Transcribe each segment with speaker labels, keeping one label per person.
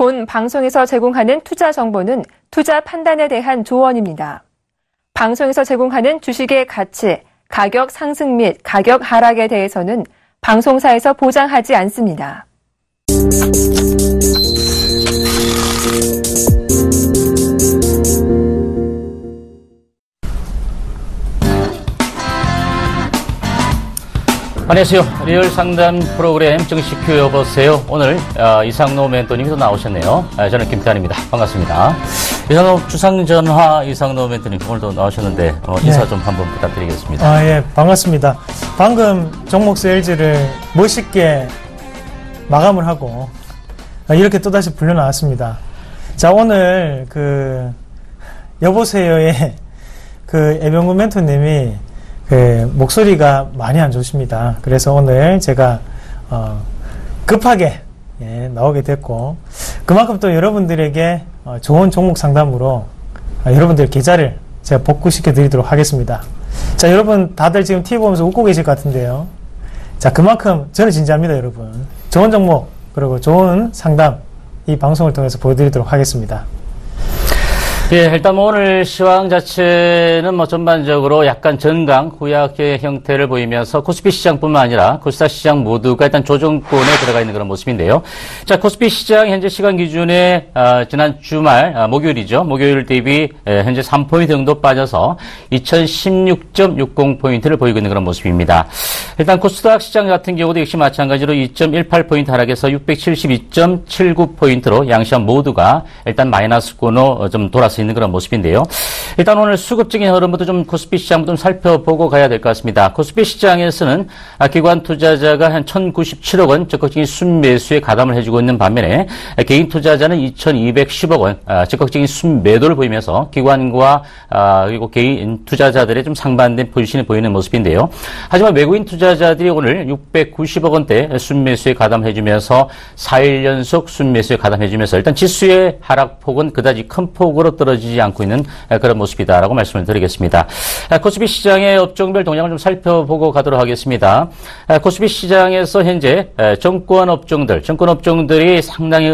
Speaker 1: 본 방송에서 제공하는 투자 정보는 투자 판단에 대한 조언입니다. 방송에서 제공하는 주식의 가치, 가격 상승 및 가격 하락에 대해서는 방송사에서 보장하지 않습니다.
Speaker 2: 안녕하세요. 리얼 상담 프로그램 정식큐 여보세요. 오늘 이상노 멘토님이 또 나오셨네요. 저는 김태환입니다. 반갑습니다. 이상노 주상전화 이상노 멘토님 오늘도 나오셨는데 인사 좀 한번 부탁드리겠습니다.
Speaker 3: 예, 반갑습니다. 방금 종목 세일즈를 멋있게 마감을 하고 이렇게 또다시 불려 나왔습니다. 자, 오늘 여보세요의 애병구 멘토님이 목소리가 많이 안 좋습니다. 그래서 오늘 제가 급하게 나오게 됐고, 그만큼 또 여러분들에게 좋은 종목 상담으로 여러분들 계좌를 제가 복구시켜 드리도록 하겠습니다. 자, 여러분 다들 지금 TV 보면서 웃고 계실 것 같은데요. 자, 그만큼 저는 진지합니다, 여러분. 좋은 종목 그리고 좋은 상담 이 방송을 통해서 보여드리도록 하겠습니다.
Speaker 2: 예, 일단 오늘 시황 자체는 전반적으로 약간 전강 후약의 형태를 보이면서 코스피 시장뿐만 아니라 코스닥 시장 모두가 일단 조정권에 들어가 있는 그런 모습인데요. 자, 코스피 시장 현재 시간 기준에 지난 주말 목요일이죠. 목요일 대비 현재 3포인트 정도 빠져서 2016.60포인트를 보이고 있는 그런 모습입니다. 일단 코스닥 시장 같은 경우도 역시 마찬가지로 2.18포인트 하락해서 672.79포인트로 양시장 모두가 일단 마이너스권으로 좀 돌아서 있는 그런 모습인데요. 일단 오늘 수급적인 흐름부터 좀 코스피 시장부터 좀 살펴보고 가야 될 것 같습니다. 코스피 시장에서는 기관 투자자가 한 1,097억 원 적극적인 순매수에 가담을 해주고 있는 반면에 개인 투자자는 2,210억 원 적극적인 순매도를 보이면서 기관과 그리고 개인 투자자들의 좀 상반된 포지션이 보이는 모습인데요. 하지만 외국인 투자자들이 오늘 690억 원대 순매수에 가담해주면서 4일 연속 순매수에 가담해주면서 일단 지수의 하락폭은 그다지 큰 폭으로 떨어지지 않고 있는 그런 모습이다라고 말씀을 드리겠습니다. 코스피 시장의 업종별 동향을 좀 살펴보고 가도록 하겠습니다. 코스피 시장에서 현재 정권 업종들이 상당히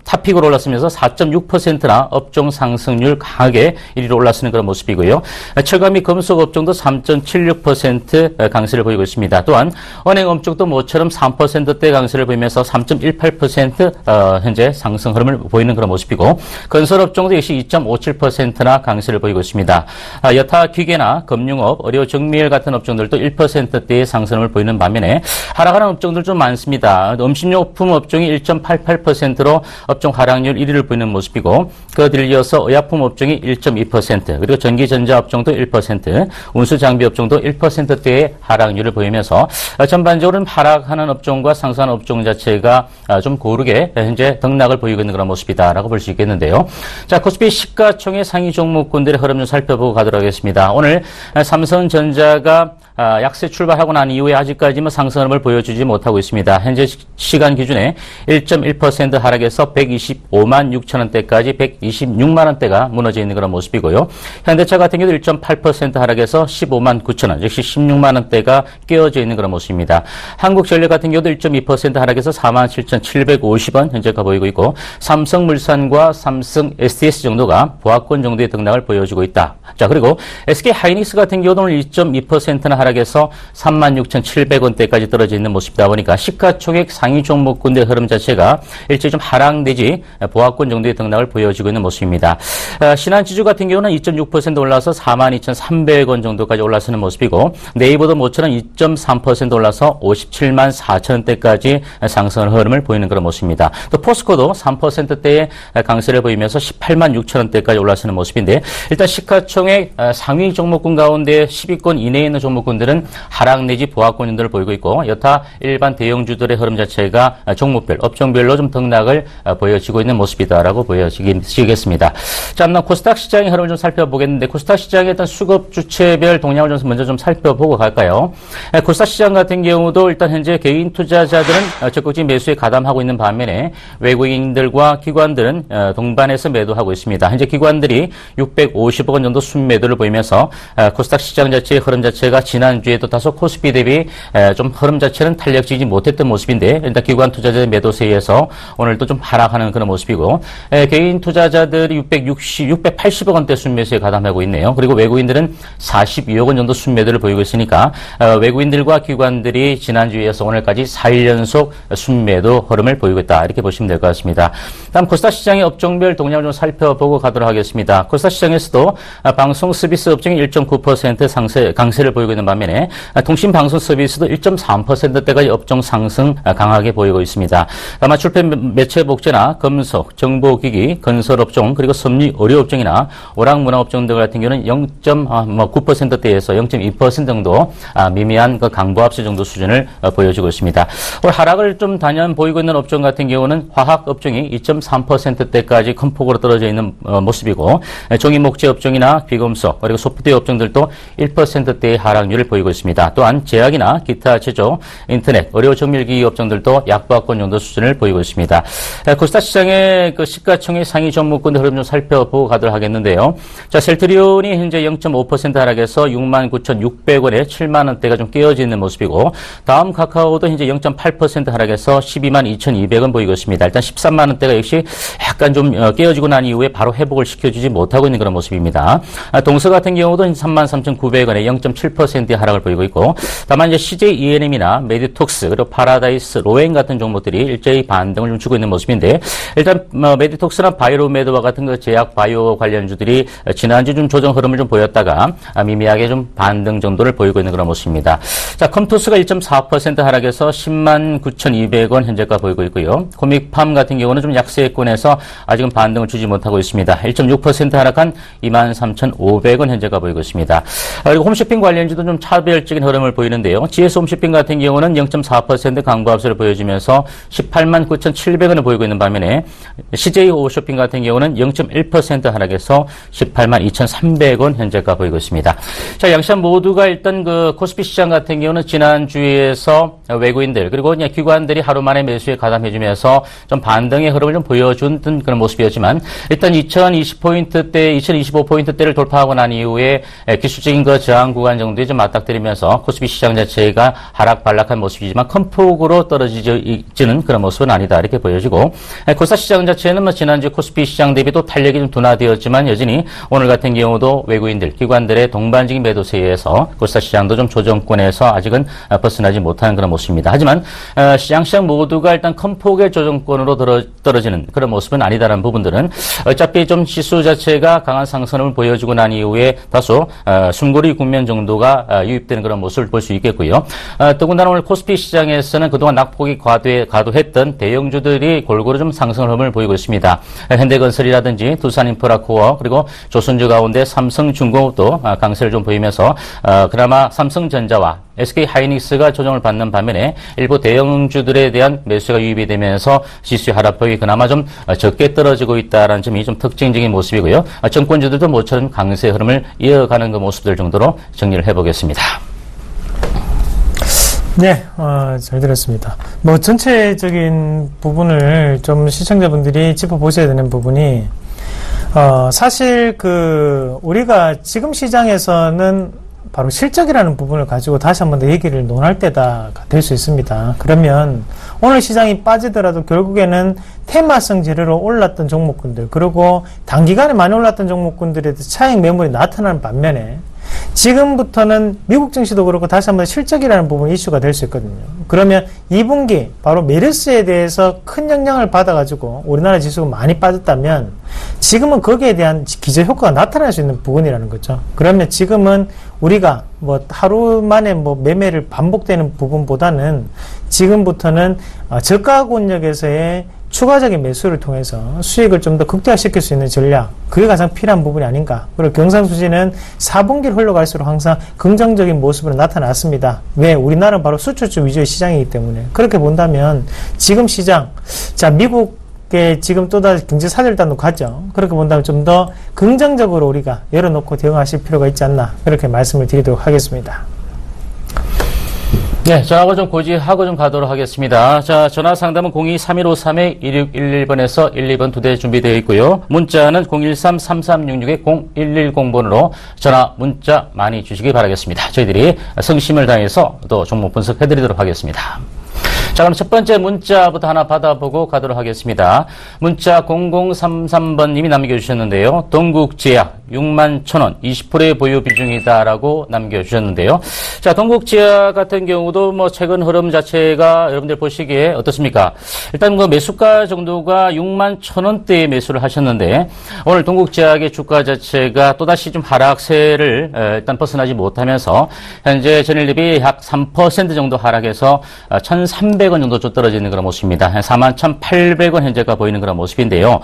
Speaker 2: 탑픽으로 올랐으면서 4.6%나 업종 상승률 강하게 1위로 올랐는 그런 모습이고요. 철강 및 금속 업종도 3.76% 강세를 보이고 있습니다. 또한 은행 업종도 모처럼 3%대 강세를 보이면서 3.18% 현재 상승 흐름을 보이는 그런 모습이고, 건설 업종도 역시 2.57%나 강세를 보이고 있습니다. 여타 기계나 금융업, 의료 정밀 같은 업종들도 1%대의 상승을 보이는 반면에 하락하는 업종들 좀 많습니다. 음식료품 업종이 1.88%로 업종 하락률 1위를 보이는 모습이고, 그들 이어서 의약품 업종이 1.2%, 그리고 전기전자 업종도 1%, 운수장비 업종도 1%대의 하락률을 보이면서 전반적으로는 하락하는 업종과 상승하는 업종 자체가 좀 고르게 현재 등락을 보이고 있는 그런 모습이다라고 볼 수 있겠는데요. 자, 코스피 시가총액 상위 종목군들의 흐름 좀 살펴보고 가도록 하겠습니다. 오늘 삼성전자가 약세 출발하고 난 이후에 아직까지는 상승 흐름을 보여주지 못하고 있습니다. 현재 시간 기준에 1.1% 하락해서 125만 6천 원대까지 126만 원대가 무너져 있는 그런 모습이고요. 현대차 같은 경우도 1.8% 하락해서 15만 9천 원, 즉시 16만 원대가 깨어져 있는 그런 모습입니다. 한국전력 같은 경우도 1.2% 하락해서 4만 7,750원 현재가 보이고 있고, 삼성물산과 삼성 SDS 정도가 보합권 정도의 등락을 보여주고 있다. 자, 그리고 SK 하이닉스 같은 경우도 오늘 2.2%나 하락해서 36,700원대까지 떨어져 있는 모습이다 보니까 시가총액 상위 종목군의 흐름 자체가 일제히 좀 하락 내지 보합권 정도의 등락을 보여주고 있는 모습입니다. 신한지주 같은 경우는 2.6% 올라서 42,300원 정도까지 올라서는 모습이고, 네이버도 모처럼 2.3% 올라서 57만 4천원대까지 상승 흐름을 보이는 그런 모습입니다. 또 포스코도 3%대의 강세를 보이면서 18만 6천원대까지 올라서는 모습인데, 일단 시가총액 상위 종목군 가운데 10위권 이내에 있는 종목군들은 하락 내지 보합권들을 보이고 있고, 여타 일반 대형주들의 흐름 자체가 종목별, 업종별로 좀 등락을 보여지고 있는 모습이다라고 보여지겠습니다. 자, 그럼 코스닥 시장의 흐름을 좀 살펴보겠는데, 코스닥 시장의 일단 수급 주체별 동향을 좀 먼저 좀 살펴보고 갈까요? 코스닥 시장 같은 경우도 일단 현재 개인 투자자들은 적극적인 매수에 가담하고 있는 반면에 외국인들과 기관들은 동반해서 매도하고 있습니다. 현재 현재 기관들이 650억 원 정도 순매도를 보이면서 코스닥 시장 자체의 흐름 자체가 지난주에도 다소 코스피 대비 좀 흐름 자체는 탄력적이지 못했던 모습인데 일단 기관 투자자의 매도세에서 오늘도 좀 하락하는 그런 모습이고 개인 투자자들이 680억 원대 순매수에 가담하고 있네요. 그리고 외국인들은 42억 원 정도 순매도를 보이고 있으니까 외국인들과 기관들이 지난주에서 오늘까지 4일 연속 순매도 흐름을 보이고 있다. 이렇게 보시면 될 것 같습니다. 다음 코스닥 시장의 업종별 동향을 좀 살펴보고 가도록 하겠습니다. 코스닥 시장에서도 방송 서비스 업종이 1.9% 강세를 보이고 있는 반면에 통신 방송 서비스도 1.3%대까지 업종 상승 강하게 보이고 있습니다. 다만 출판 매체 복제나 금속, 정보기기, 건설업종 그리고 섭리 의료업종이나 오락문화업종 등 같은 경우는 0.9%대에서 0.2% 정도 미미한 그 강보합세 정도 수준을 보여주고 있습니다. 오늘 하락을 좀 단연 보이고 있는 업종 같은 경우는 화학업종이 2.3%대까지 큰 폭으로 떨어져 있는 모습이고 종이목재업종이나 비금속 그리고 소프트웨어 업종들도 1%대의 하락률을 보이고 있습니다. 또한 제약이나 기타 제조, 인터넷, 의료정밀기기 업종들도 약보합권 정도 수준을 보이고 있습니다. 코스닥 시장의 그 시가총액 상위 종목군들 흐름 좀 살펴보고 가도록 하겠는데요. 자, 셀트리온이 현재 0.5% 하락해서 69,600원에 7만 원대가 좀 깨어져 있는 모습이고 다음 카카오도 현재 0.8% 하락해서 122,200원 보이고 있습니다. 일단 13만 원대가 역시 약간 좀 깨어지고 난 이후에 바로 회복을 시켜주지 못하고 있는 그런 모습입니다. 동서 같은 경우도 33,900원에 0.7%의 하락을 보이고 있고 다만 이제 CJ ENM이나 메디톡스 그리고 파라다이스 로엔 같은 종목들이 일제히 반등을 좀 주고 있는 모습인데 일단 메디톡스나 바이로메드와 같은 그 제약 바이오 관련주들이 지난주 좀 조정 흐름을 좀 보였다가 미미하게 좀 반등 정도를 보이고 있는 그런 모습입니다. 자, 컴투스가 1.4% 하락해서 109,200원 현재가 보이고 있고요. 코믹팜 같은 경우는 좀 약세권에서 아직은 반등을 주지 못하고 있습니다. 1.6% 하락한 23,500원 현재가 보이고 있습니다. 그리고 홈쇼핑 관련주도 좀 차별적인 흐름을 보이는데요. GS 홈쇼핑 같은 경우는 0.4% 강보합세를 보여주면서 189,700원을 보이고 있는 반면에 CJ 홈쇼핑 같은 경우는 0.1% 하락해서 182,300원 현재가 보이고 있습니다. 자, 양시장 모두가 일단 그 코스피 시장 같은 경우는 지난주에서 외국인들 그리고 기관들이 하루 만에 매수에 가담해주면서 좀 반등의 흐름을 좀 보여준 그런 모습이었지만 일단 2020포인트대, 2025포인트대를 돌파하고 난 이후에 기술적인 그 저항 구간 정도에 좀 맞닥뜨리면서 코스피 시장 자체가 하락 반락한 모습이지만 큰 폭으로 떨어지지는 그런 모습은 아니다 이렇게 보여지고 코스닥 시장 자체는 뭐 지난주 코스피 시장 대비도 탄력이 좀 둔화되었지만 여전히 오늘 같은 경우도 외국인들, 기관들의 동반적인 매도세에서 코스닥 시장도 좀 조정권에서 아직은 벗어나지 못하는 그런 모습입니다. 하지만 시장 모두가 일단 큰 폭의 조정권으로 떨어지는 그런 모습은 아니다라는 부분들은 어차피 좀 지수 자체가 강한 상승을 보여주고 난 이후에 다소 숨고리 국면 정도가 유입되는 그런 모습을 볼 수 있겠고요. 더군다나 오늘 코스피 시장에서는 그동안 낙폭이 과도했던 대형주들이 골고루 좀 상승 흐름을 보이고 있습니다. 현대건설이라든지 두산인프라코어 그리고 조선주 가운데 삼성중공업도 강세를 좀 보이면서 그나마 삼성전자와 SK하이닉스가 조정을 받는 반면에 일부 대형주들에 대한 매수가 유입이 되면서 지수의 하락폭이 그나마 좀 적게 떨어지고 있다는 점이 좀 특징적인 모습이고요. 정권주들도 모처럼 강세 흐름을 이어가는 그 모습들 정도로 정리를 해보겠습니다.
Speaker 3: 네, 잘 들었습니다. 뭐 전체적인 부분을 좀 시청자분들이 짚어보셔야 되는 부분이 사실 우리가 지금 시장에서는 바로 실적이라는 부분을 가지고 다시 한 번 더 얘기를 논할 때가 될 수 있습니다. 그러면 오늘 시장이 빠지더라도 결국에는 테마성 재료로 올랐던 종목군들 그리고 단기간에 많이 올랐던 종목군들에 대해서 차익 매물이 나타나는 반면에 지금부터는 미국 증시도 그렇고 다시 한번 실적이라는 부분이 이슈가 될 수 있거든요. 그러면 2분기 바로 메르스에 대해서 큰 영향을 받아가지고 우리나라 지수가 많이 빠졌다면 지금은 거기에 대한 기저효과가 나타날 수 있는 부분이라는 거죠. 그러면 지금은 우리가 뭐 하루 만에 뭐 매매를 반복되는 부분보다는 지금부터는 저가 권역에서의 추가적인 매수를 통해서 수익을 좀 더 극대화시킬 수 있는 전략, 그게 가장 필요한 부분이 아닌가. 그리고 경상수지는 4분기를 흘러갈수록 항상 긍정적인 모습으로 나타났습니다. 왜? 우리나라는 바로 수출주 위주의 시장이기 때문에. 그렇게 본다면 지금 시장, 자, 미국에 지금 또다시 경제 사절단도 갔죠. 그렇게 본다면 좀 더 긍정적으로 우리가 열어놓고 대응하실 필요가 있지 않나, 그렇게 말씀을 드리도록 하겠습니다.
Speaker 2: 네, 전화번호 좀 고지하고 좀 가도록 하겠습니다. 자, 전화 상담은 02-3153-2611번에서 12번 2대 준비되어 있고요. 문자는 013-3366-0110번으로 전화, 문자 많이 주시기 바라겠습니다. 저희들이 성심을 다해서 또 종목 분석해드리도록 하겠습니다. 자, 그럼 첫 번째 문자부터 하나 받아보고 가도록 하겠습니다. 문자 0033번님이 남겨주셨는데요. 동국제약 61,000원 20%의 보유 비중이다라고 남겨주셨는데요. 자, 동국제약 같은 경우도 뭐 최근 흐름 자체가 여러분들 보시기에 어떻습니까? 일단 그 매수가 정도가 61,000원대에 매수를 하셨는데 오늘 동국제약의 주가 자체가 또다시 좀 하락세를 일단 벗어나지 못하면서 현재 전일 대비 약 3% 정도 하락해서 1,300원 정도 좀 떨어지는 그런 모습입니다. 41,800원 현재가 보이는 그런 모습인데요.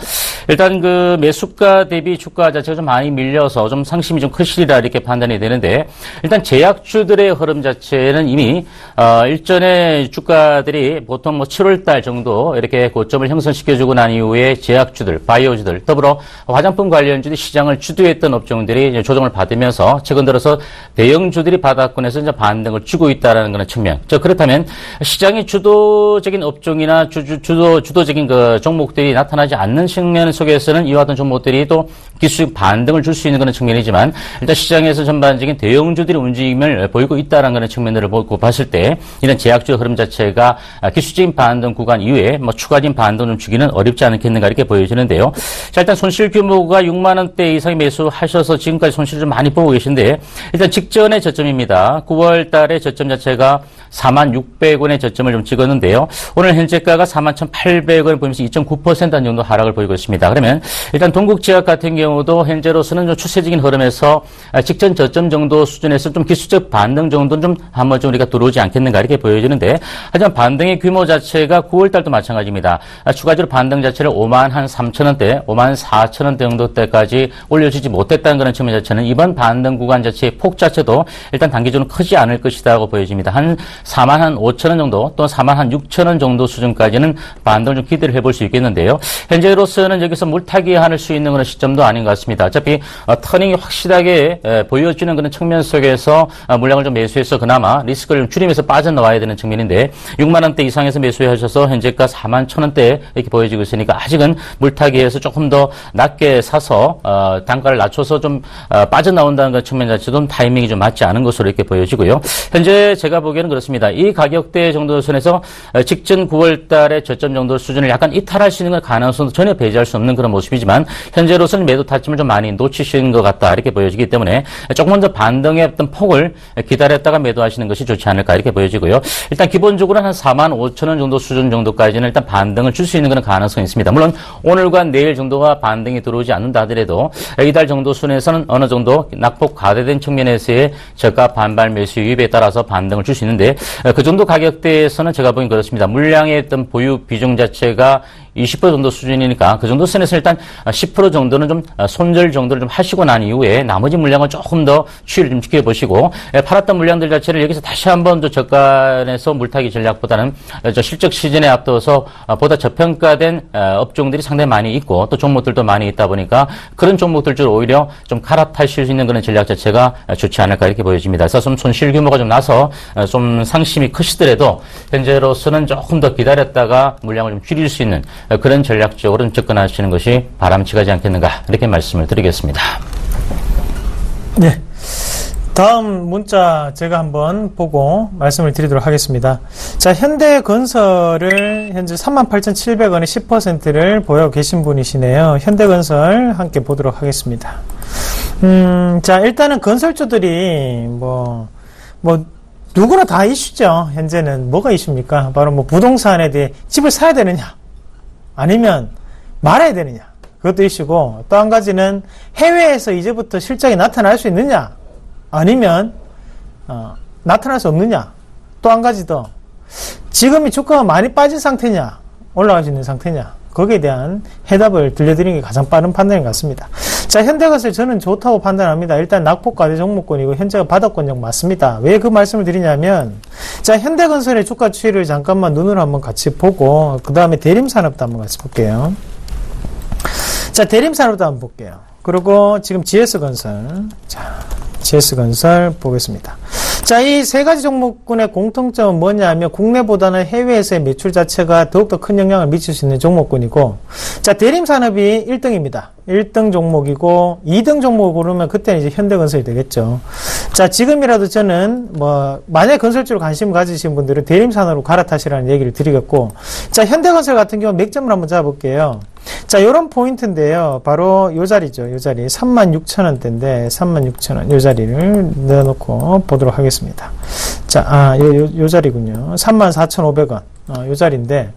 Speaker 2: 일단 그 매수가 대비 주가 자체가 좀 많이 밀려서 좀 상심이 좀 크시리라 이렇게 판단이 되는데 일단 제약주들의 흐름 자체는 이미 일전에 주가들이 보통 뭐 7월달 정도 이렇게 고점을 형성시켜주고 난 이후에 제약주들, 바이오주들, 더불어 화장품 관련주들이 시장을 주도했던 업종들이 이제 조정을 받으면서 최근 들어서 대형주들이 바닥권에서 이제 반등을 주고 있다라는 그런 측면. 그렇다면 시장의 주도적인 업종이나 주도적인 그 종목들이 나타나지 않는 측면 속에서는 이와 같은 종목들이 또 기술적 반등을 줄 수 있는 그런 측면이지만 일단 시장에서 전반적인 대형주들이 움직임을 보이고 있다는 그런 측면들을 보고 봤을 때 이런 제약주의 흐름 자체가 기술적인 반등 구간 이후에 뭐 추가적인 반등을 주기는 어렵지 않겠는가 이렇게 보여지는데요. 자, 일단 손실 규모가 6만 원대 이상의 매수하셔서 지금까지 손실을 좀 많이 보고 계신데 일단 직전의 저점입니다. 9월 달에 저점 자체가 46,600원의 저점을 좀 찍었는데요. 오늘 현재가가 41,800원을 보이면서 2.9% 정도 하락을 보이고 있습니다. 그러면 일단 동국제약 같은 경우도 현재로서는 좀 추세적인 흐름에서 직전 저점 정도 수준에서 좀 기술적 반등 정도는 좀 한번 좀 우리가 들어오지 않겠는가 이렇게 보여지는데 하지만 반등의 규모 자체가 9월 달도 마찬가지입니다. 추가적으로 반등 자체를 53,000원대, 54,000원대 정도 때까지 올려주지 못했다는 그런 측면 자체는 이번 반등 구간 자체의 폭 자체도 일단 단기적으로 크지 않을 것이라고 보여집니다. 한 45,000원 정도 또 46,000원 정도 수준까지는 반등을 좀 기대를 해볼 수 있겠는데요. 현재로서는 여기서 물타기 할 수 있는 그런 시점도 아닌 것 같습니다. 어차피 터닝이 확실하게 보여지는 그런 측면 속에서 물량을 좀 매수해서 그나마 리스크를 좀 줄이면서 빠져나와야 되는 측면인데 6만 원대 이상에서 매수하셔서 현재가 41,000원대 이렇게 보여지고 있으니까 아직은 물타기에서 조금 더 낮게 사서 단가를 낮춰서 좀 빠져나온다는 그 측면 자체도 타이밍이 좀 맞지 않은 것으로 이렇게 보여지고요. 현재 제가 보기에는 그렇습니다. 이 가격대 정도 선에서 직전 9월 달의 저점 정도 수준을 약간 이탈할 수 있는 가능성도 전혀 배제할 수 없는 그런 모습이지만 현재로서는 매도 타점을 좀 많이 놓치시는 것 같다 이렇게 보여지기 때문에 조금 더 반등의 어떤 폭을 기다렸다가 매도하시는 것이 좋지 않을까 이렇게 보여지고요. 일단 기본적으로는 한 45,000원 정도 수준 정도까지는 일단 반등을 줄 수 있는 그런 가능성이 있습니다. 물론 오늘과 내일 정도가 반등이 들어오지 않는다 하더라도 이달 정도 순에서는 어느 정도 낙폭 과대된 측면에서의 저가 반발 매수 유입에 따라서 반등을 줄 수 있는데 그 정도 가격대에서는 제가 보기엔 그렇습니다. 물량의 어떤 보유 비중 자체가 20% 정도 수준이니까 그 정도 선에서 일단 10% 정도는 좀 손절 정도를 좀 하시고 난 이후에 나머지 물량을 조금 더 추이를 좀 지켜보시고 팔았던 물량들 자체를 여기서 다시 한번 더 저가에서 물타기 전략보다는 실적 시즌에 앞서서 보다 저평가된 업종들이 상당히 많이 있고 또 종목들도 많이 있다 보니까 그런 종목들 중 오히려 좀 갈아타실 수 있는 그런 전략 자체가 좋지 않을까 이렇게 보여집니다. 그래서 좀 손실 규모가 좀 나서 좀 상심이 크시더라도 현재로서는 조금 더 기다렸다가 물량을 좀 줄일 수 있는 그런 전략적으로 좀 접근하시는 것이 바람직하지 않겠는가 이렇게 말씀을 드리겠습니다.
Speaker 3: 네. 다음 문자 제가 한번 보고 말씀을 드리도록 하겠습니다. 자, 현대건설을 현재 38,700원에 10%를 보유하고 계신 분이시네요. 현대건설 함께 보도록 하겠습니다. 자, 일단은 건설주들이 누구나 다 이슈죠. 현재는 뭐가 이슈입니까? 바로 뭐 부동산에 대해 집을 사야 되느냐 아니면 말아야 되느냐 그것도 이슈고 또 한 가지는 해외에서 이제부터 실적이 나타날 수 있느냐 아니면 나타날 수 없느냐 또 한 가지 더 지금이 주가가 많이 빠진 상태냐 올라갈 수 있는 상태냐 거기에 대한 해답을 들려드리는 게 가장 빠른 판단인 것 같습니다. 자, 현대건설 저는 좋다고 판단합니다. 일단 낙폭 과대 종목권이고 현재가 바닥권역 맞습니다. 왜 그 말씀을 드리냐면 자, 현대건설의 주가 추이를 잠깐만 눈으로 한번 같이 보고 그 다음에 대림산업도 한번 같이 볼게요. 자, 대림산업도 한번 볼게요. 그리고 지금 GS건설 자, GS건설 보겠습니다. 자, 자, 이 세 가지 종목군의 공통점은 뭐냐면 국내보다는 해외에서의 매출 자체가 더욱더 큰 영향을 미칠 수 있는 종목군이고, 자, 대림산업이 1등입니다. 1등 종목이고 2등 종목을 고르면 그때는 이제 현대건설이 되겠죠. 자, 지금이라도 저는 만약 건설주로 관심을 가지신 분들은 대림산업으로 갈아타시라는 얘기를 드리겠고, 자, 현대건설 같은 경우는 맥점을 한번 잡아볼게요. 자, 요런 포인트인데요. 바로 요 자리죠. 요 자리. 36,000원대인데, 36,000원. 요 자리를 넣어놓고 보도록 하겠습니다. 자, 요 자리군요. 34,500원. 요 자리인데,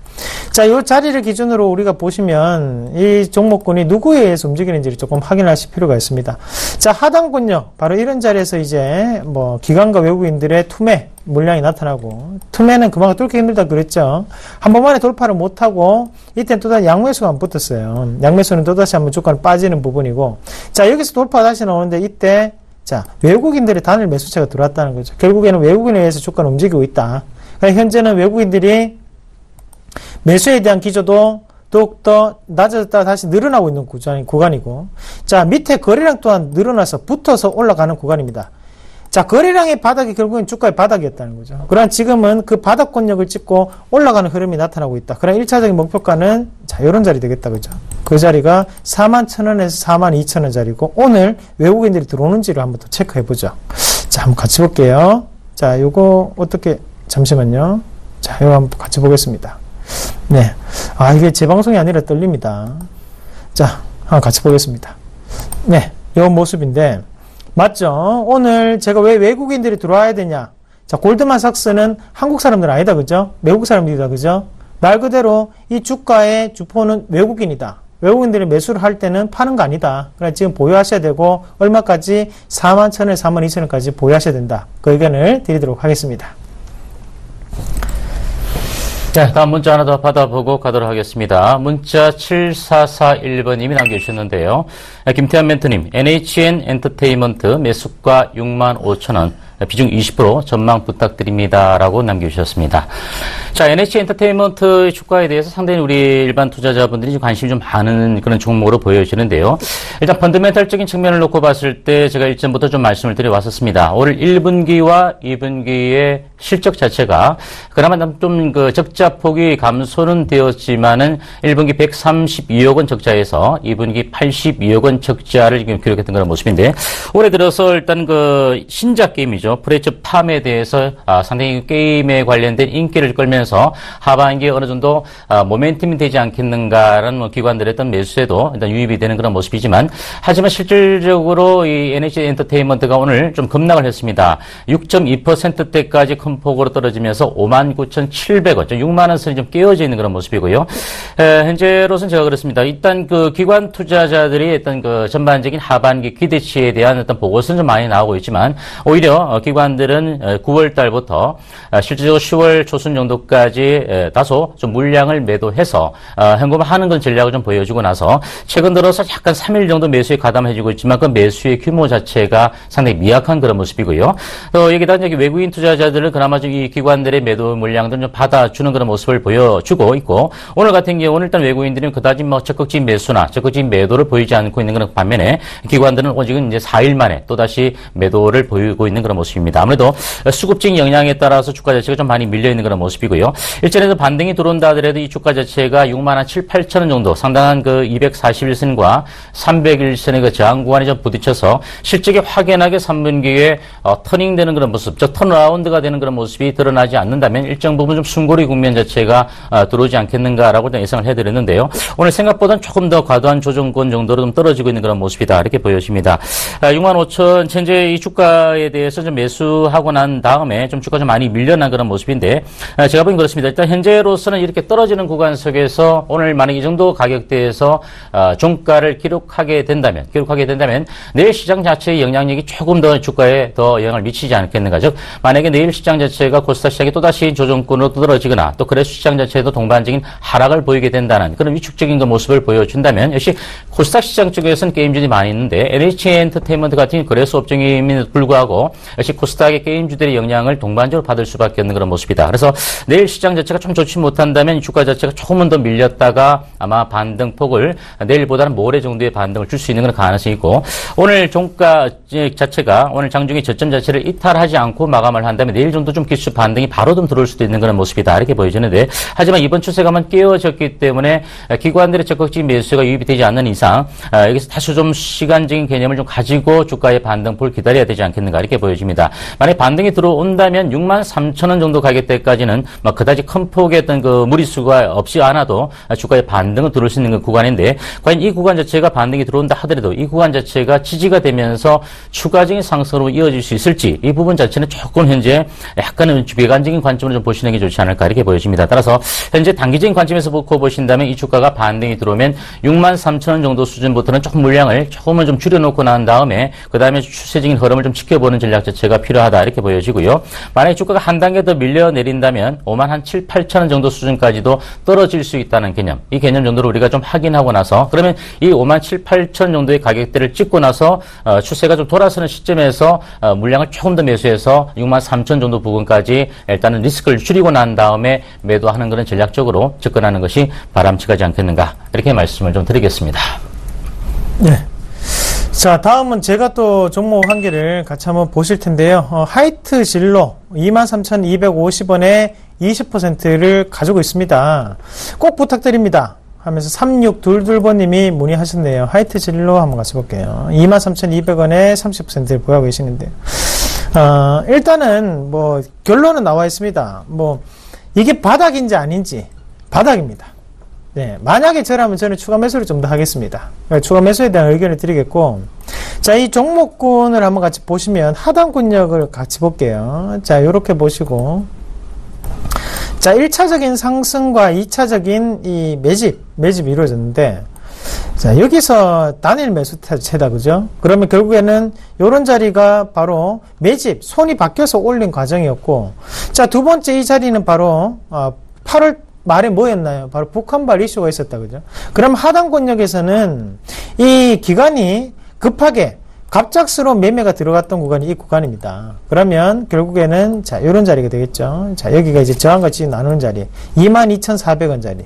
Speaker 3: 자, 요 자리를 기준으로 우리가 보시면 이 종목군이 누구에 의해서 움직이는지를 조금 확인하실 필요가 있습니다. 자, 하단군요. 바로 이런 자리에서 이제 기관과 외국인들의 투매 물량이 나타나고, 투매는 그만큼 뚫기 힘들다 그랬죠. 한 번만에 돌파를 못하고 이때는 또다시 양매수가 안 붙었어요. 양매수는 또다시 한번 주가는 빠지는 부분이고, 자, 여기서 돌파 다시 나오는데 이때 자, 외국인들의 단일 매수세가 들어왔다는 거죠. 결국에는 외국인에 의해서 주가는 움직이고 있다. 그러니까 현재는 외국인들이 매수에 대한 기조도 더욱더 낮아졌다가 다시 늘어나고 있는 구간이고, 자, 밑에 거래량 또한 늘어나서 붙어서 올라가는 구간입니다. 자, 거래량의 바닥이 결국엔 주가의 바닥이었다는 거죠. 그러나 지금은 그 바닥권력을 찍고 올라가는 흐름이 나타나고 있다. 그럼 1차적인 목표가는 자, 요런 자리 되겠다. 그죠? 그 자리가 41,000원에서 42,000원 자리고, 오늘 외국인들이 들어오는지를 한번 더 체크해 보죠. 자, 한번 같이 볼게요. 자, 요거 어떻게, 잠시만요. 자, 요거 한번 같이 보겠습니다. 네. 이게 제 방송이 아니라 떨립니다. 자, 한번 같이 보겠습니다. 네. 요 모습인데, 맞죠? 오늘 제가 왜 외국인들이 들어와야 되냐? 자, 골드만삭스는 한국 사람들 아니다. 그죠? 외국 사람들이다. 그죠? 말 그대로 이 주가의 주포는 외국인이다. 외국인들이 매수를 할 때는 파는 거 아니다. 그러니까 지금 보유하셔야 되고, 얼마까지? 41,000원, 42,000원까지 보유하셔야 된다. 그 의견을 드리도록 하겠습니다.
Speaker 2: 네, 다음 문자 하나 더 받아보고 가도록 하겠습니다. 문자 7441번님이 남겨주셨는데요. 김태환 멘토님, NHN 엔터테인먼트 매수가 65,000원, 비중 20% 전망 부탁드립니다. 라고 남겨주셨습니다. 자, NHN 엔터테인먼트 주가에 대해서 상당히 우리 일반 투자자분들이 관심이 좀 많은 그런 종목으로 보여지는데요. 일단 펀더멘탈적인 측면을 놓고 봤을 때 제가 일전부터 좀 말씀을 드려왔었습니다. 올 1분기와 2분기의 실적 자체가 그나마 좀 그 적자 폭이 감소는 되었지만은 1분기 132억 원 적자에서 2분기 82억 원 적자를 지금 기록했던 그런 모습인데, 올해 들어서 일단 그 신작 게임이죠. 프레츠 팜에 대해서 상당히 게임에 관련된 인기를 끌면서 하반기에 어느 정도 모멘텀이 되지 않겠는가라는 기관들의 어떤 매수에도 일단 유입이 되는 그런 모습이지만, 하지만 실질적으로 이 NH 엔터테인먼트가 오늘 좀 급락을 했습니다. 6.2%대까지 큰 폭으로 떨어지면서 59,700원, 6만 원 선이 좀 깨어져 있는 그런 모습이고요. 현재로서는 제가 그렇습니다. 일단 그 기관 투자자들이 어떤 그 전반적인 하반기 기대치에 대한 어떤 보고서는 좀 많이 나오고 있지만, 오히려 기관들은 9월 달부터 실질적으로 10월 초순 정도까지 다소 좀 물량을 매도해서 현금화하는 건 전략을 좀 보여주고 나서 최근 들어서 약간 3일 정도 매수에 가담해지고 있지만 그 매수의 규모 자체가 상당히 미약한 그런 모습이고요. 또 여기다 이제 외국인 투자자들은 그나마 좀 이 기관들의 매도 물량들을 좀 받아주는 그런 모습을 보여주고 있고, 오늘 같은 경우는 일단 외국인들은 그다지 적극적인 매수나 적극적인 매도를 보이지 않고 있는 그런 반면에 기관들은 지금 이제 4일 만에 또다시 매도를 보이고 있는 그런 모습입니다. 아무래도 수급적인 영향에 따라서 주가 자체가 좀 많이 밀려 있는 그런 모습이고요. 일전에도 반등이 들어온다 하더라도 이 주가 자체가 6만 7,800원 정도 상당한 그 241선과 301선의 그 저항 구간에 좀 부딪혀서 실적이 확연하게 3분기에 터닝되는 그런 모습, 즉 턴라운드가 되는 그런 모습이 드러나지 않는다면 일정 부분 좀 숨고리 국면 자체가 들어오지 않겠는가라고 예상을 해드렸는데요. 오늘 생각보다는 조금 더 과도한 조정권 정도로 좀 떨어지고 있는 그런 모습이다, 이렇게 보여집니다. 65,000 현재 이 주가에 대해서 좀 매수하고 난 다음에 좀 주가 좀 많이 밀려난 그런 모습인데, 제가 보기엔 그렇습니다. 일단 현재로서는 이렇게 떨어지는 구간 속에서 오늘 만약 이 정도 가격대에서 종가를 기록하게 된다면 내일 시장 자체의 영향력이 조금 더 주가에 더 영향을 미치지 않겠는가. 즉 만약에 내일 시장 자체가 코스닥 시장이 또다시 조정권으로 떨어지거나 또 그래서 시장 자체에도 동반적인 하락을 보이게 된다는 그런 위축적인 그 모습을 보여준다면 역시 코스닥 시장 쪽에서는 게임주들이 많이 있는데 NH 엔터테인먼트 같은 거래소 업종임에도 불구하고 역시 코스닥의 게임주들의 영향을 동반적으로 받을 수밖에 없는 그런 모습이다. 그래서 내일 시장 자체가 좀 좋지 못한다면 주가 자체가 조금은 더 밀렸다가 아마 반등폭을 내일보다는 모레 정도의 반등을 줄 수 있는 그런 가능성이 있고 오늘 종가 자체가 오늘 장중에 저점 자체를 이탈하지 않고 마감을 한다면 내일 정도 좀 기수 반등이 바로 좀 들어올 수도 있는 그런 모습이다. 이렇게 보여지는데 하지만 이번 추세가 한번 깨어졌기 때문에 기관들의 적극적인 매수가 유입이 되지 않는 이상 여기서 다시 좀 시간적인 개념을 좀 가지고 주가의 반등폭을 기다려야 되지 않겠는가 이렇게 보여집니다. 만약에 반등이 들어온다면 63,000원 정도 가격대까지는 그다지 큰 폭의 어떤 그 무리수가 없이 않아도 주가의 반등은 들어올 수 있는 그 구간인데 과연 이 구간 자체가 반등이 들어온다 하더라도 이 구간 자체가 지지가 되면서 추가적인 상승으로 이어질 수 있을지 이 부분 자체는 조금 현재 약간은 주배관적인 관점으로 좀 보시는 게 좋지 않을까 이렇게 보여집니다. 따라서 현재 단기적인 관점에서 보신다면 이 주가가 반등이 들어오면 63,000원 정도 수준부터는 조금 물량을 조금은 좀 줄여놓고 난 다음에 그 다음에 추세적인 흐름을 좀 지켜보는 전략 자체가 필요하다 이렇게 보여지고요. 만약에 주가가 한 단계 더 밀려 내린다면 57,800원 정도 수준까지도 떨어질 수 있다는 개념 이 개념 정도로 우리가 좀 확인하고 나서 그러면 이 57,800원 정도의 가격대를 찍고 나서 추세가 좀 돌아서는 시점에서 물량을 조금 더 매수해서 63,000원 정도 부분까지 일단은 리스크를 줄이고 난 다음에 매도하는 그런 전략적으로 접근하는 것이 바람직하지 않겠는가 이렇게 말씀을 좀 드리겠습니다.
Speaker 3: 네. 자, 다음은 제가 또 종목 한 개를 같이 한번 보실 텐데요. 하이트 진로 23,250원에 20%를 가지고 있습니다. 꼭 부탁드립니다. 하면서 3622번님이 문의하셨네요. 하이트 진로 한번 같이 볼게요. 23,200원에 30%를 보유하고 계시는데요. 일단은 뭐 결론은 나와 있습니다. 뭐 이게 바닥인지 아닌지 바닥입니다. 네, 만약에 저라면 저는 추가 매수를 좀 더 하겠습니다. 추가 매수에 대한 의견을 드리겠고, 자, 이 종목군을 한번 같이 보시면 하단권역을 같이 볼게요. 자, 요렇게 보시고, 자, 1차적인 상승과 2차적인 이 매집이 이루어졌는데, 자, 여기서 단일 매수체다, 그죠? 그러면 결국에는 요런 자리가 바로 매집, 손이 바뀌어서 올린 과정이었고, 자, 두 번째 이 자리는 바로, 8월 말에 뭐였나요? 바로 북한발 이슈가 있었다, 그죠? 그럼 하단권역에서는 이 기간이 급하게 갑작스러운 매매가 들어갔던 구간이 이 구간입니다. 그러면 결국에는 자, 요런 자리가 되겠죠. 자, 여기가 이제 저항과 지지 나누는 자리. 22,400원 자리.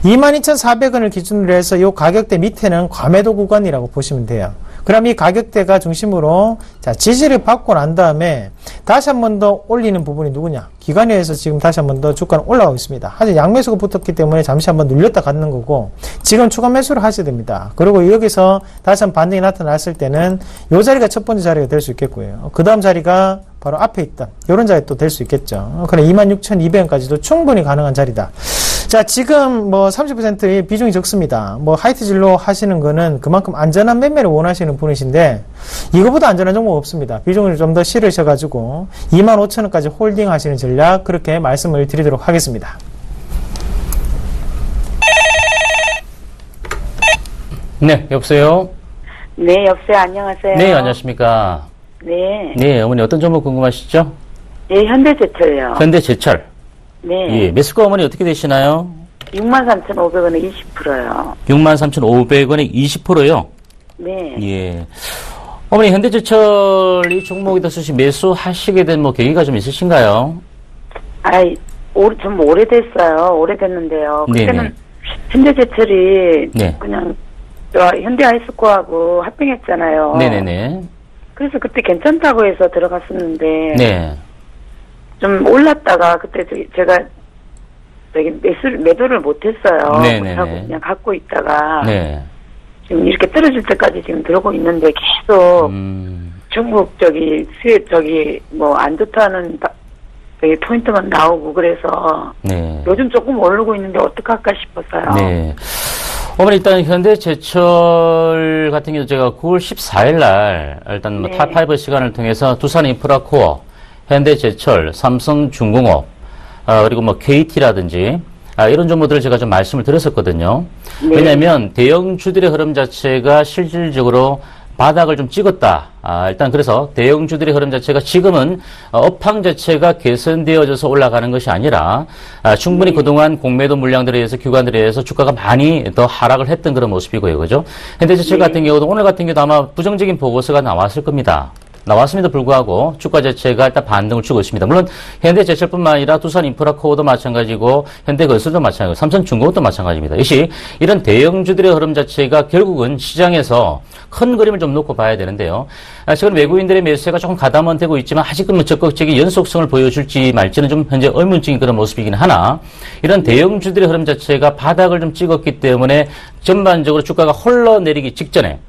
Speaker 3: 22,400원을 기준으로 해서 요 가격대 밑에는 과매도 구간이라고 보시면 돼요. 그럼 이 가격대가 중심으로 자, 지지를 받고 난 다음에 다시 한 번 더 올리는 부분이 누구냐? 기관에서 지금 다시 한 번 더 주가는 올라가고 있습니다. 하지만 양매수가 붙었기 때문에 잠시 한번 눌렸다 갔는 거고 지금 추가 매수를 하셔야 됩니다. 그리고 여기서 다시 한번 반등이 나타났을 때는 요 자리가 첫 번째 자리가 될 수 있겠고요. 그 다음 자리가 바로 앞에 있던 요런 자리 또 될 수 있겠죠. 그래 26,200원까지도 충분히 가능한 자리다. 자, 지금 뭐 30%의 비중이 적습니다. 뭐 하이트 진로 하시는 거는 그만큼 안전한 매매를 원하시는 분이신데 이거보다 안전한 종목 없습니다. 비중을 좀 더 실으셔가지고 25,000원까지 홀딩 하시는 전략 그렇게 말씀을 드리도록 하겠습니다.
Speaker 2: 네, 여보세요?
Speaker 4: 네, 여보세요. 안녕하세요.
Speaker 2: 네, 안녕하십니까?
Speaker 4: 네.
Speaker 2: 네, 어머니 어떤 종목 궁금하시죠?
Speaker 4: 네, 현대제철요.
Speaker 2: 현대제철.
Speaker 4: 네.
Speaker 2: 예, 매수가 어머니 어떻게 되시나요?
Speaker 4: 63,500원에 20%요.
Speaker 2: 63,500원에 20%요?
Speaker 4: 네.
Speaker 2: 예. 어머니, 현대제철 이 종목에다 수시 매수하시게 된 뭐 계기가 좀 있으신가요?
Speaker 4: 아이, 좀 오래됐어요. 오래됐는데요. 그때는
Speaker 2: 네네.
Speaker 4: 현대제철이
Speaker 2: 네.
Speaker 4: 그냥 현대아이스코하고 합병했잖아요.
Speaker 2: 네네네.
Speaker 4: 그래서 그때 괜찮다고 해서 들어갔었는데
Speaker 2: 네.
Speaker 4: 좀 올랐다가 그때 제가 매도를 못했어요.
Speaker 2: 네네네.
Speaker 4: 못하고 그냥 갖고 있다가
Speaker 2: 네.
Speaker 4: 지금 이렇게 떨어질 때까지 지금 들어오고 있는데 계속 중국 수입 뭐 안 좋다는 포인트만 나오고 그래서
Speaker 2: 네.
Speaker 4: 요즘 조금 오르고 있는데 어떡할까 싶어서요.
Speaker 2: 네. 어머니 일단 현대제철 같은 경우 제가 9월 14일 날 일단 뭐
Speaker 4: 네.
Speaker 2: 탑5 시간을 통해서 두산인프라코어, 현대제철, 삼성중공업, 그리고 뭐 KT라든지 이런 종목들을 제가 좀 말씀을 드렸었거든요.
Speaker 4: 네.
Speaker 2: 왜냐하면 대형주들의 흐름 자체가 실질적으로 바닥을 좀 찍었다. 일단 그래서 대형주들의 흐름 자체가 지금은 업황 자체가 개선되어져서 올라가는 것이 아니라 충분히 그동안 공매도 물량들에 의해서 기관들에 의해서 주가가 많이 더 하락을 했던 그런 모습이고요. 그죠? 현대제철 같은 경우도 오늘 같은 경우도 아마 부정적인 보고서가 나왔을 겁니다. 나왔음에도 불구하고 주가 자체가 일단 반등을 주고 있습니다. 물론 현대제철뿐만 아니라 두산인프라코어도 마찬가지고 현대건설도 마찬가지고 삼성중공업도 마찬가지입니다. 역시 이런 대형주들의 흐름 자체가 결국은 시장에서 큰 그림을 좀 놓고 봐야 되는데요. 최근 외국인들의 매수세가 조금 가담은 되고 있지만 아직은 적극적인 연속성을 보여줄지 말지는 좀 현재 의문적인 그런 모습이긴 하나 이런 대형주들의 흐름 자체가 바닥을 좀 찍었기 때문에 전반적으로 주가가 흘러내리기 직전에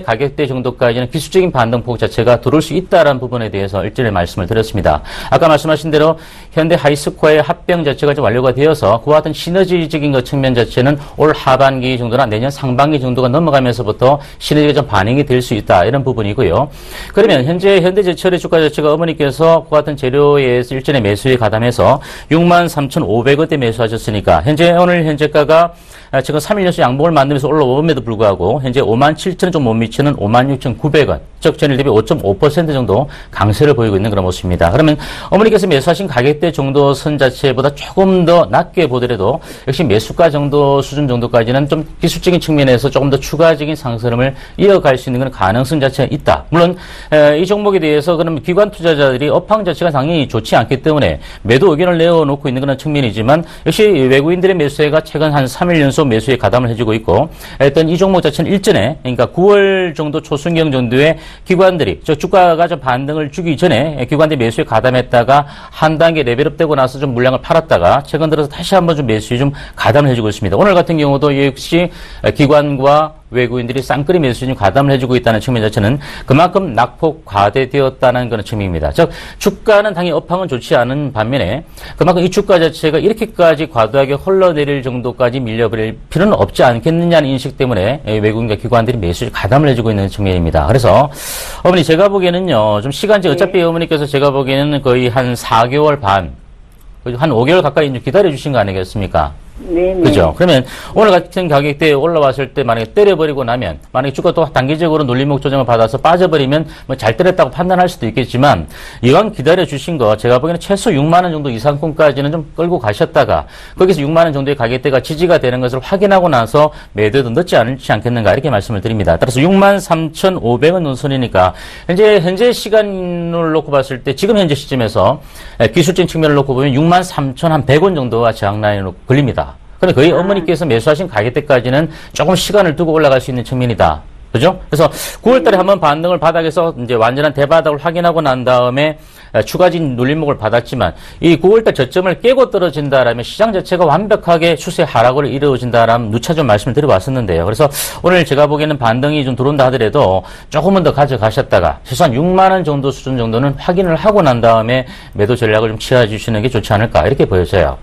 Speaker 2: 가격대 정도까지는 기술적인 반등폭 자체가 들어올 수 있다는 부분에 대해서 일전에 말씀을 드렸습니다. 아까 말씀하신 대로 현대 하이스코어의 합병 자체가 좀 완료가 되어서 그와 같은 시너지적인 그 측면 자체는 올 하반기 정도나 내년 상반기 정도가 넘어가면서부터 시너지가 좀 반영이 될 수 있다 이런 부분이고요. 그러면 현재 현대제철의 주가 자체가 어머니께서 그와 같은 재료에 일전에 매수에 가담해서 63,500원대 매수하셨으니까 오늘 현재가가 지금 3일 연속 양봉을 만들면서 올라옴에도 불구하고 현재 57,000원 좀 못 미치는 56,900원, 즉 전일 대비 5.5% 정도 강세를 보이고 있는 그런 모습입니다. 그러면 어머니께서 매수하신 가격대 정도 선 자체보다 조금 더 낮게 보더라도 역시 매수가 정도 수준 정도까지는 좀 기술적인 측면에서 조금 더 추가적인 상승을 이어갈 수 있는 그런 가능성 자체가 있다. 물론 이 종목에 대해서 그럼 기관 투자자들이 업황 자체가 당연히 좋지 않기 때문에 매도 의견을 내어놓고 있는 그런 측면이지만 역시 외국인들의 매수세가 최근 한 3일 연속 매수에 가담을 해주고 있고 일단 이 종목 자체는 일전에 그러니까 9월 정도 초순경 정도에 기관들이 주가가 좀 반등을 주기 전에 기관들이 매수에 가담했다가 한 단계 레벨업되고 나서 좀 물량을 팔았다가 최근 들어서 다시 한번 좀 매수에 좀 가담을 해주고 있습니다. 오늘 같은 경우도 역시 기관과 외국인들이 쌍끌이 매수에 가담을 해주고 있다는 측면 자체는 그만큼 낙폭 과대되었다는 그런 측면입니다. 즉 주가는 당연히 업황은 좋지 않은 반면에 그만큼 이 주가 자체가 이렇게까지 과도하게 흘러내릴 정도까지 밀려버릴 필요는 없지 않겠느냐는 인식 때문에 외국인과 기관들이 매수에 가담을 해주고 있는 측면입니다. 그래서 어머니 제가 보기에는요 좀 시간제 어차피 어머니께서 제가 보기에는 거의 한 4개월 반 한 5개월 가까이 기다려 주신 거 아니겠습니까?
Speaker 4: 네.
Speaker 2: 그죠? 그러면 오늘 같은 가격대에 올라왔을 때 만약에 때려버리고 나면 만약에 주가 또 단기적으로 눌림목 조정을 받아서 빠져버리면 뭐 잘 때렸다고 판단할 수도 있겠지만 이왕 기다려 주신 거 제가 보기에는 최소 6만 원 정도 이상권까지는 좀 끌고 가셨다가 거기서 6만 원 정도의 가격대가 지지가 되는 것을 확인하고 나서 매도도 늦지 않겠는가 이렇게 말씀을 드립니다. 따라서 63,500원 논선이니까 현재 시간을 놓고 봤을 때 지금 현재 시점에서 기술적인 측면을 놓고 보면 63,100원 정도가 저항 라인으로 걸립니다. 근데 거의 어머니께서 매수하신 가격대까지는 조금 시간을 두고 올라갈 수 있는 측면이다. 그죠? 그래서 9월 달에 한번 반등을 바닥에서 이제 완전한 대바닥을 확인하고 난 다음에 추가적인 눌림목을 받았지만 이 9월 달 저점을 깨고 떨어진다라면 시장 자체가 완벽하게 추세 하락을 이루어진다라면 누차 좀 말씀을 드려봤었는데요. 그래서 오늘 제가 보기에는 반등이 좀 들어온다 하더라도 조금은 더 가져가셨다가 최소한 6만 원 정도 수준 정도는 확인을 하고 난 다음에 매도 전략을 좀 취해 주시는 게 좋지 않을까 이렇게 보여져요.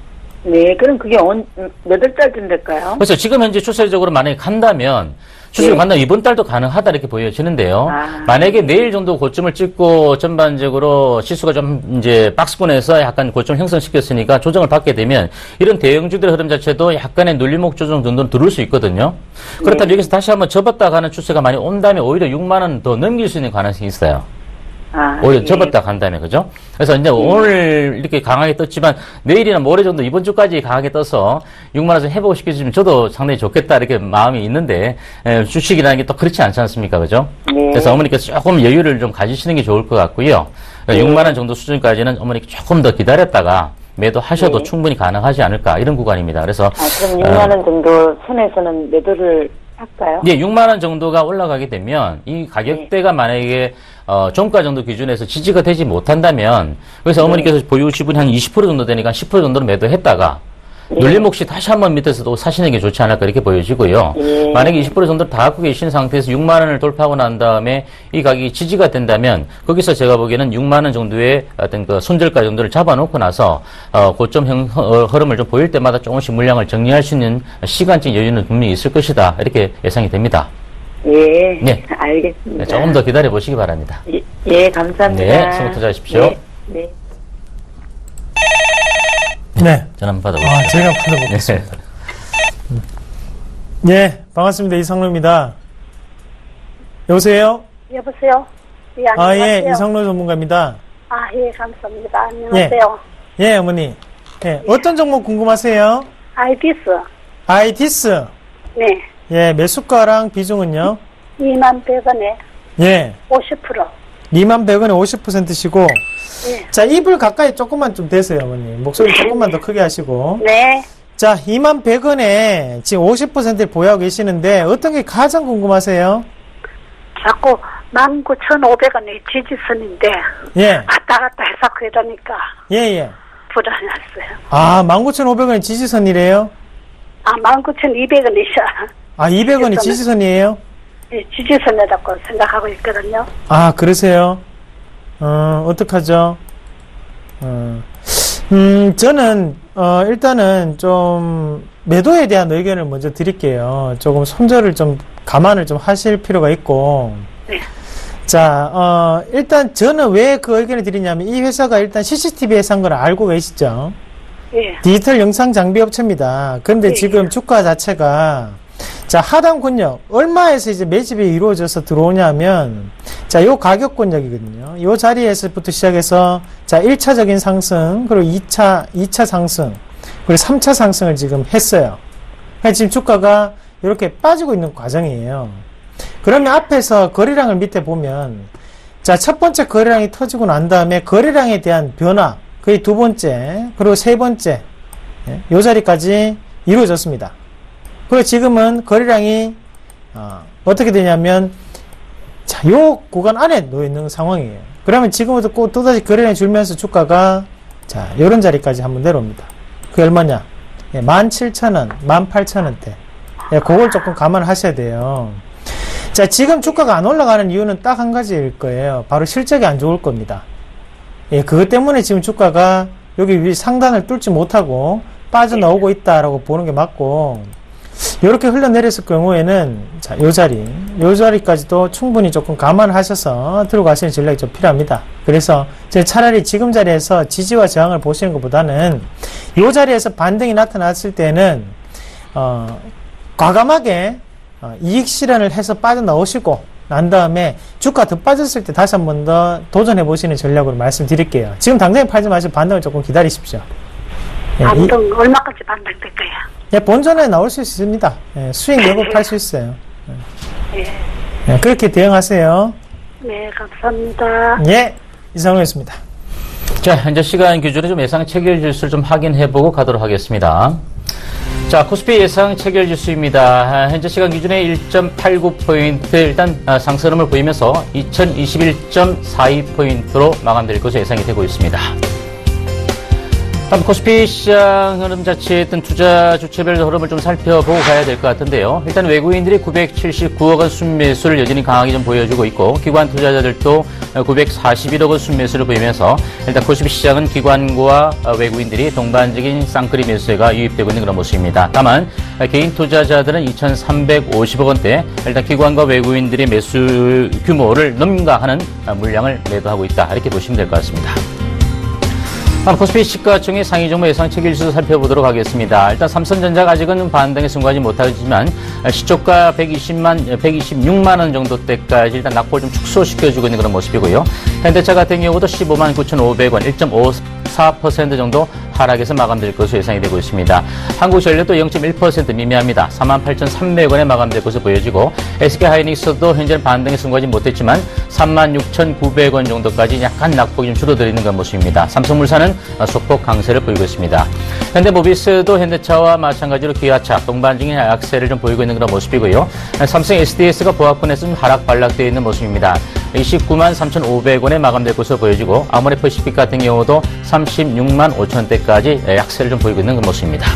Speaker 4: 네, 그럼 그게 몇 월달쯤 될까요?
Speaker 2: 그래서 지금 현재 추세적으로 만약에 간다면 추세로 간다면 이번 달도 가능하다 이렇게 보여지는데요. 만약에 내일 정도 고점을 찍고 전반적으로 지수가 좀 이제 박스권에서 약간 고점을 형성시켰으니까 조정을 받게 되면 이런 대형주들의 흐름 자체도 약간의 눌림목 조정 정도는 들어올 수 있거든요. 그렇다면 여기서 다시 한번 접었다 가는 추세가 많이 온다면 오히려 6만 원 더 넘길 수 있는 가능성이 있어요. 오히려 접었다 간다음에, 그죠? 그래서 이제 오늘 이렇게 강하게 떴지만 내일이나 모레 정도 이번 주까지 강하게 떠서 6만 원 회복을 시켜주면 저도 상당히 좋겠다 이렇게 마음이 있는데 주식이라는 게 또 그렇지 않지 않습니까? 그죠?
Speaker 4: 네.
Speaker 2: 그래서 어머니께서 조금 여유를 좀 가지시는 게 좋을 것 같고요. 6만 원 정도 수준까지는 어머니께 조금 더 기다렸다가 매도하셔도 충분히 가능하지 않을까 이런 구간입니다. 그래서
Speaker 4: 그럼 6만 원 정도 선에서는 매도를 할까요?
Speaker 2: 예, 6만 원 정도가 올라가게 되면 이 가격대가 만약에 종가 정도 기준에서 지지가 되지 못한다면 그래서 어머니께서 보유 지분이 한 20% 정도 되니까 10% 정도로 매도했다가 눌림목 시 다시 한번 밑에서도 사시는 게 좋지 않을까 이렇게 보여지고요. 만약에 20% 정도 다 갖고 계신 상태에서 6만 원을 돌파하고 난 다음에 이 가격이 지지가 된다면 거기서 제가 보기에는 6만 원 정도의 어떤 그 손절가 정도를 잡아놓고 나서 고점 흐름을 좀 보일 때마다 조금씩 물량을 정리할 수 있는 시간적 여유는 분명히 있을 것이다 이렇게 예상이 됩니다.
Speaker 4: 예,
Speaker 2: 네.
Speaker 4: 알겠습니다.
Speaker 2: 네, 조금 더 기다려 보시기 바랍니다.
Speaker 4: 예, 감사합니다.
Speaker 2: 네, 수고 투자하십시오.
Speaker 4: 네.
Speaker 3: 네.
Speaker 2: 전화 한번 받아보시죠.
Speaker 3: 제가 받아보겠습니다. 네, 반갑습니다. 이상로입니다. 여보세요?
Speaker 5: 여보세요? 예,
Speaker 3: 예,
Speaker 5: 안녕하세요.
Speaker 3: 이상로 전문가입니다.
Speaker 5: 예, 감사합니다. 안녕하세요.
Speaker 3: 예, 어머니. 예, 어떤 종목 궁금하세요?
Speaker 5: 아이디스.
Speaker 3: 아이디스.
Speaker 5: 네.
Speaker 3: 예, 매수가랑 비중은요?
Speaker 5: 21,100원에
Speaker 3: 예.
Speaker 5: 50%.
Speaker 3: 21,100원에 50%시고.
Speaker 5: 예.
Speaker 3: 자, 입을 가까이 조금만 좀 대세요, 어머니. 목소리 조금만 더 크게 하시고.
Speaker 5: 네.
Speaker 3: 자, 21,100원에 지금 50%를 보유하고 계시는데, 어떤 게 가장 궁금하세요?
Speaker 5: 자꾸 19,500원이 지지선인데,
Speaker 3: 예.
Speaker 5: 왔다 갔다 해서 그러니까
Speaker 3: 예, 예.
Speaker 5: 불안했어요.
Speaker 3: 아, 19,500원이 지지선이래요?
Speaker 5: 19,200원이셔.
Speaker 3: 아, 200원이 지지선이에요?
Speaker 5: 예, 지지선이라고 생각하고 있거든요.
Speaker 3: 아, 그러세요? 어떡하죠? 저는, 일단은 좀, 매도에 대한 의견을 먼저 드릴게요. 조금 손절을 좀, 감안을 좀 하실 필요가 있고.
Speaker 5: 네.
Speaker 3: 자, 일단 저는 왜 그 의견을 드리냐면, 이 회사가 일단 CCTV 회사인 걸 알고 계시죠?
Speaker 5: 예.
Speaker 3: 디지털 영상 장비 업체입니다. 근데
Speaker 5: 예,
Speaker 3: 지금
Speaker 5: 예.
Speaker 3: 주가 자체가, 자, 하단 권역, 얼마에서 이제 매집이 이루어져서 들어오냐면, 자, 요 가격 권역이거든요. 요 자리에서부터 시작해서, 자, 1차적인 상승, 그리고 2차 상승, 그리고 3차 상승을 지금 했어요. 그러니까 지금 주가가 이렇게 빠지고 있는 과정이에요. 그러면 앞에서 거래량을 밑에 보면, 자, 첫 번째 거래량이 터지고 난 다음에 거래량에 대한 변화, 그게 두 번째, 그리고 세 번째, 요 자리까지 이루어졌습니다. 그리고 지금은 거래량이, 어떻게 되냐면, 자, 요 구간 안에 놓여있는 상황이에요. 그러면 지금부터 또다시 거래량이 줄면서 주가가, 자, 요런 자리까지 한번 내려옵니다. 그게 얼마냐? 17,000원, 18,000원대. 예, 그걸 조금 감안하셔야 돼요. 자, 지금 주가가 안 올라가는 이유는 딱 한 가지일 거예요. 바로 실적이 안 좋을 겁니다. 예, 그것 때문에 지금 주가가 여기 위 상단을 뚫지 못하고 빠져나오고 있다라고 보는 게 맞고, 이렇게 흘러내렸을 경우에는, 자, 요 자리까지도 충분히 조금 감안하셔서 들어가시는 전략이 좀 필요합니다. 그래서, 차라리 지금 자리에서 지지와 저항을 보시는 것보다는, 요 자리에서 반등이 나타났을 때는, 과감하게, 이익 실현을 해서 빠져나오시고, 난 다음에 주가 더 빠졌을 때 다시 한 번 더 도전해 보시는 전략으로 말씀드릴게요. 지금 당장에 팔지 마시고 반등을 조금 기다리십시오. 예,
Speaker 5: 반등 얼마까지 반등될까요?
Speaker 3: 예, 본전에 나올 수 있습니다. 예, 수익 여부 팔 수 있어요.
Speaker 5: 예.
Speaker 3: 예, 그렇게 대응하세요.
Speaker 5: 네, 감사합니다.
Speaker 3: 예, 이상호였습니다.
Speaker 2: 자, 현재 시간 기준으로 좀 예상 체결 지수를 좀 확인해보고 가도록 하겠습니다. 자, 코스피 예상 체결 지수입니다. 현재 시간 기준에 1.89포인트 일단 상승 흐름을 보이면서 2021.42포인트로 마감될 것으로 예상이 되고 있습니다. 다음 코스피 시장 흐름 자체의 어떤 투자 주체별 흐름을 좀 살펴보고 가야 될 것 같은데요. 일단 외국인들이 979억 원 순매수를 여전히 강하게 좀 보여주고 있고, 기관 투자자들도 941억 원 순매수를 보이면서 일단 코스피 시장은 기관과 외국인들이 동반적인 쌍끌이 매수세가 유입되고 있는 그런 모습입니다. 다만 개인 투자자들은 2,350억 원대, 일단 기관과 외국인들이 매수 규모를 넘가하는 물량을 매도하고 있다, 이렇게 보시면 될 것 같습니다. 코스피 시가총액 상위 종목 예상 체결 지수 살펴보도록 하겠습니다. 일단 삼성전자가 아직은 반등에 성공하지 못하지만 시초가 126만 원 정도대까지 일단 낙폭을 좀 축소시켜주고 있는 그런 모습이고요. 현대차 같은 경우도 15만 9,500원, 1.54% 정도 하락해서 마감될 것으로 예상이 되고 있습니다. 한국전력도 0.1% 미미합니다. 48,300원에 마감될 것으로 보여지고, SK하이닉스도 현재는 반등에 성공하지 못했지만 36,900원 정도까지 약간 낙폭이 좀 줄어들고 있는 그런 모습입니다. 삼성물산은 소폭 강세를 보이고 있습니다. 현대모비스도 현대차와 마찬가지로 기아차, 동반적인 약세를 좀 보이고 있는 그런 모습이고요. 삼성 SDS가 보합권에서 좀 하락 반락되어 있는 모습입니다. 29만 3,500원에 마감될 것으로 보여지고, 아모레퍼시픽 같은 경우도 36만 5천원대까지 약세를 좀 보이고 있는 그런 모습입니다.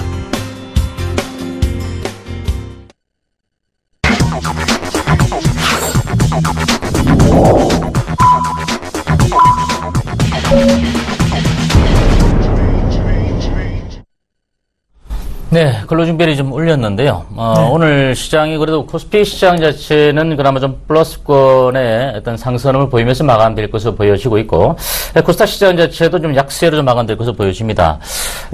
Speaker 2: 네, 근로중별이 좀 올렸는데요.
Speaker 3: 네.
Speaker 2: 오늘 시장이 그래도 코스피 시장 자체는 그나마 좀 플러스권의 어떤 상승을 보이면서 마감될 것으로 보여지고 있고, 코스닥 시장 자체도 좀 약세로 좀 마감될 것으로 보여집니다.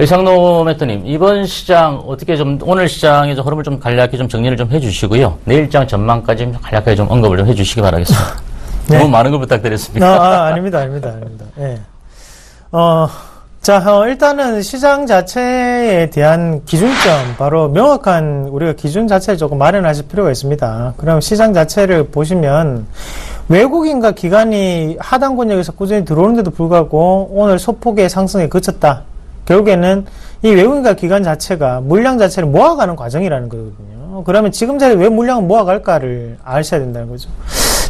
Speaker 2: 이상로 멘토님, 이번 시장 어떻게 좀 오늘 시장의 흐름을 좀 간략히 좀 정리를 좀 해주시고요. 내일장 전망까지 좀 간략하게 좀 언급을 좀 해주시기 바라겠습니다.
Speaker 3: 네.
Speaker 2: 너무 많은 걸 부탁드렸습니다.
Speaker 3: 아닙니다. 예. 자, 일단은 시장 자체에 대한 기준점, 바로 명확한 우리가 기준 자체를 조금 마련하실 필요가 있습니다. 그럼 시장 자체를 보시면 외국인과 기관이 하단 권역에서 꾸준히 들어오는데도 불구하고 오늘 소폭의 상승에 그쳤다. 결국에는 이 외국인과 기관 자체가 물량 자체를 모아가는 과정이라는 거거든요. 그러면 지금 자리에 왜 물량을 모아갈까를 아셔야 된다는 거죠.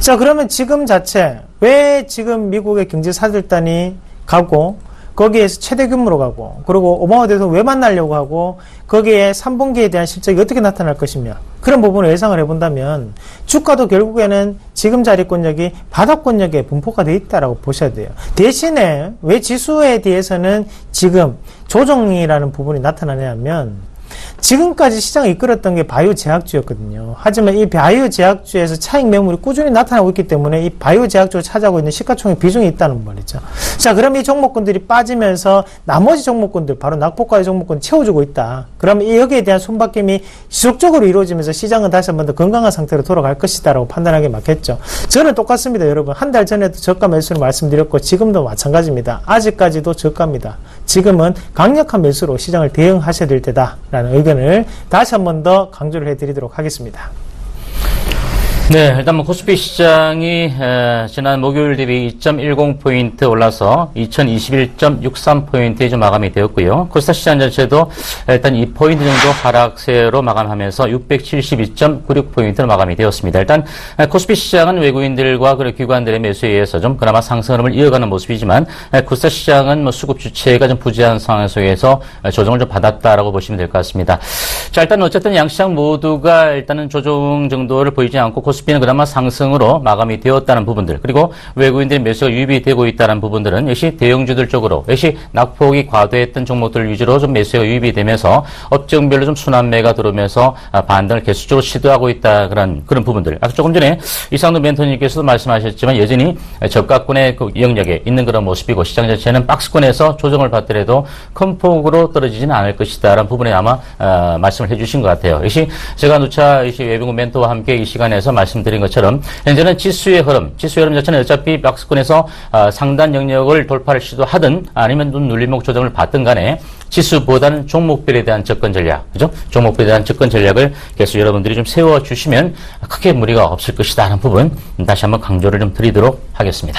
Speaker 3: 자, 그러면 지금 자체, 왜 지금 미국의 경제사절단이 가고, 거기에서 최대 규모로 가고, 그리고 오바마 대통령 왜 만나려고 하고, 거기에 3분기에 대한 실적이 어떻게 나타날 것이며, 그런 부분을 예상을 해본다면, 주가도 결국에는 지금 자리권역이 바닥권역에 분포가 되어 있다라고 보셔야 돼요. 대신에, 왜 지수에 대해서는 지금 조정이라는 부분이 나타나냐면, 지금까지 시장을 이끌었던 게 바이오 제약주였거든요. 하지만 이 바이오 제약주에서 차익 매물이 꾸준히 나타나고 있기 때문에 이 바이오 제약주를 차지하고 있는 시가총액 비중이 있다는 말이죠. 자, 그럼 이 종목군들이 빠지면서 나머지 종목군들, 바로 낙폭과의 종목군 채워주고 있다. 그러면 여기에 대한 손바뀜이 지속적으로 이루어지면서 시장은 다시 한 번 더 건강한 상태로 돌아갈 것이다라고 판단하기 맞겠죠. 저는 똑같습니다, 여러분. 한 달 전에도 저가 매수를 말씀드렸고 지금도 마찬가지입니다. 아직까지도 저가입니다. 지금은 강력한 매수로 시장을 대응하셔야 될 때다라는 의견을 다시 한 번 더 강조를 해드리도록 하겠습니다.
Speaker 2: 네, 일단 코스피 시장이 지난 목요일 대비 2.10포인트 올라서 2021.63포인트에 좀 마감이 되었고요. 코스닥 시장 자체도 일단 2포인트 정도 하락세로 마감하면서 672.96포인트로 마감이 되었습니다. 일단 코스피 시장은 외국인들과 그리고 기관들의 매수에 의해서 좀 그나마 상승 흐름을 이어가는 모습이지만 코스닥 시장은 수급 주체가 좀 부재한 상황 속에서 조정을 좀 받았다라고 보시면 될 것 같습니다. 자, 일단 어쨌든 양시장 모두가 일단은 조정 정도를 보이지 않고 코스피는 그나마 상승으로 마감이 되었다는 부분들, 그리고 외국인들의 매수가 유입이 되고 있다는 부분들은 역시 대형주들 쪽으로 역시 낙폭이 과도했던 종목들 위주로 좀 매수가 유입이 되면서 업종별로 좀 순환매가 들어오면서 반등을 계속적으로 시도하고 있다, 그런 부분들. 아까 조금 전에 이상도 멘토님께서도 말씀하셨지만 여전히 저가권의 그 영역에 있는 그런 모습이고 시장 자체는 박스권에서 조정을 받더라도 큰 폭으로 떨어지지는 않을 것이다라는 부분에 아마 말씀을 해주신 것 같아요. 역시 제가 누차 외국인 멘토와 함께 이 시간에서 말씀드린 것처럼 현재는 지수의 흐름 자체는 어차피 박스권에서 상단 영역을 돌파를 시도하든 아니면 눌림목 조정을 받든 간에 지수보다는 종목별에 대한 접근 전략, 그죠? 종목별에 대한 접근 전략을 계속 여러분들이 좀 세워주시면 크게 무리가 없을 것이다 하는 부분 다시 한번 강조를 좀 드리도록 하겠습니다.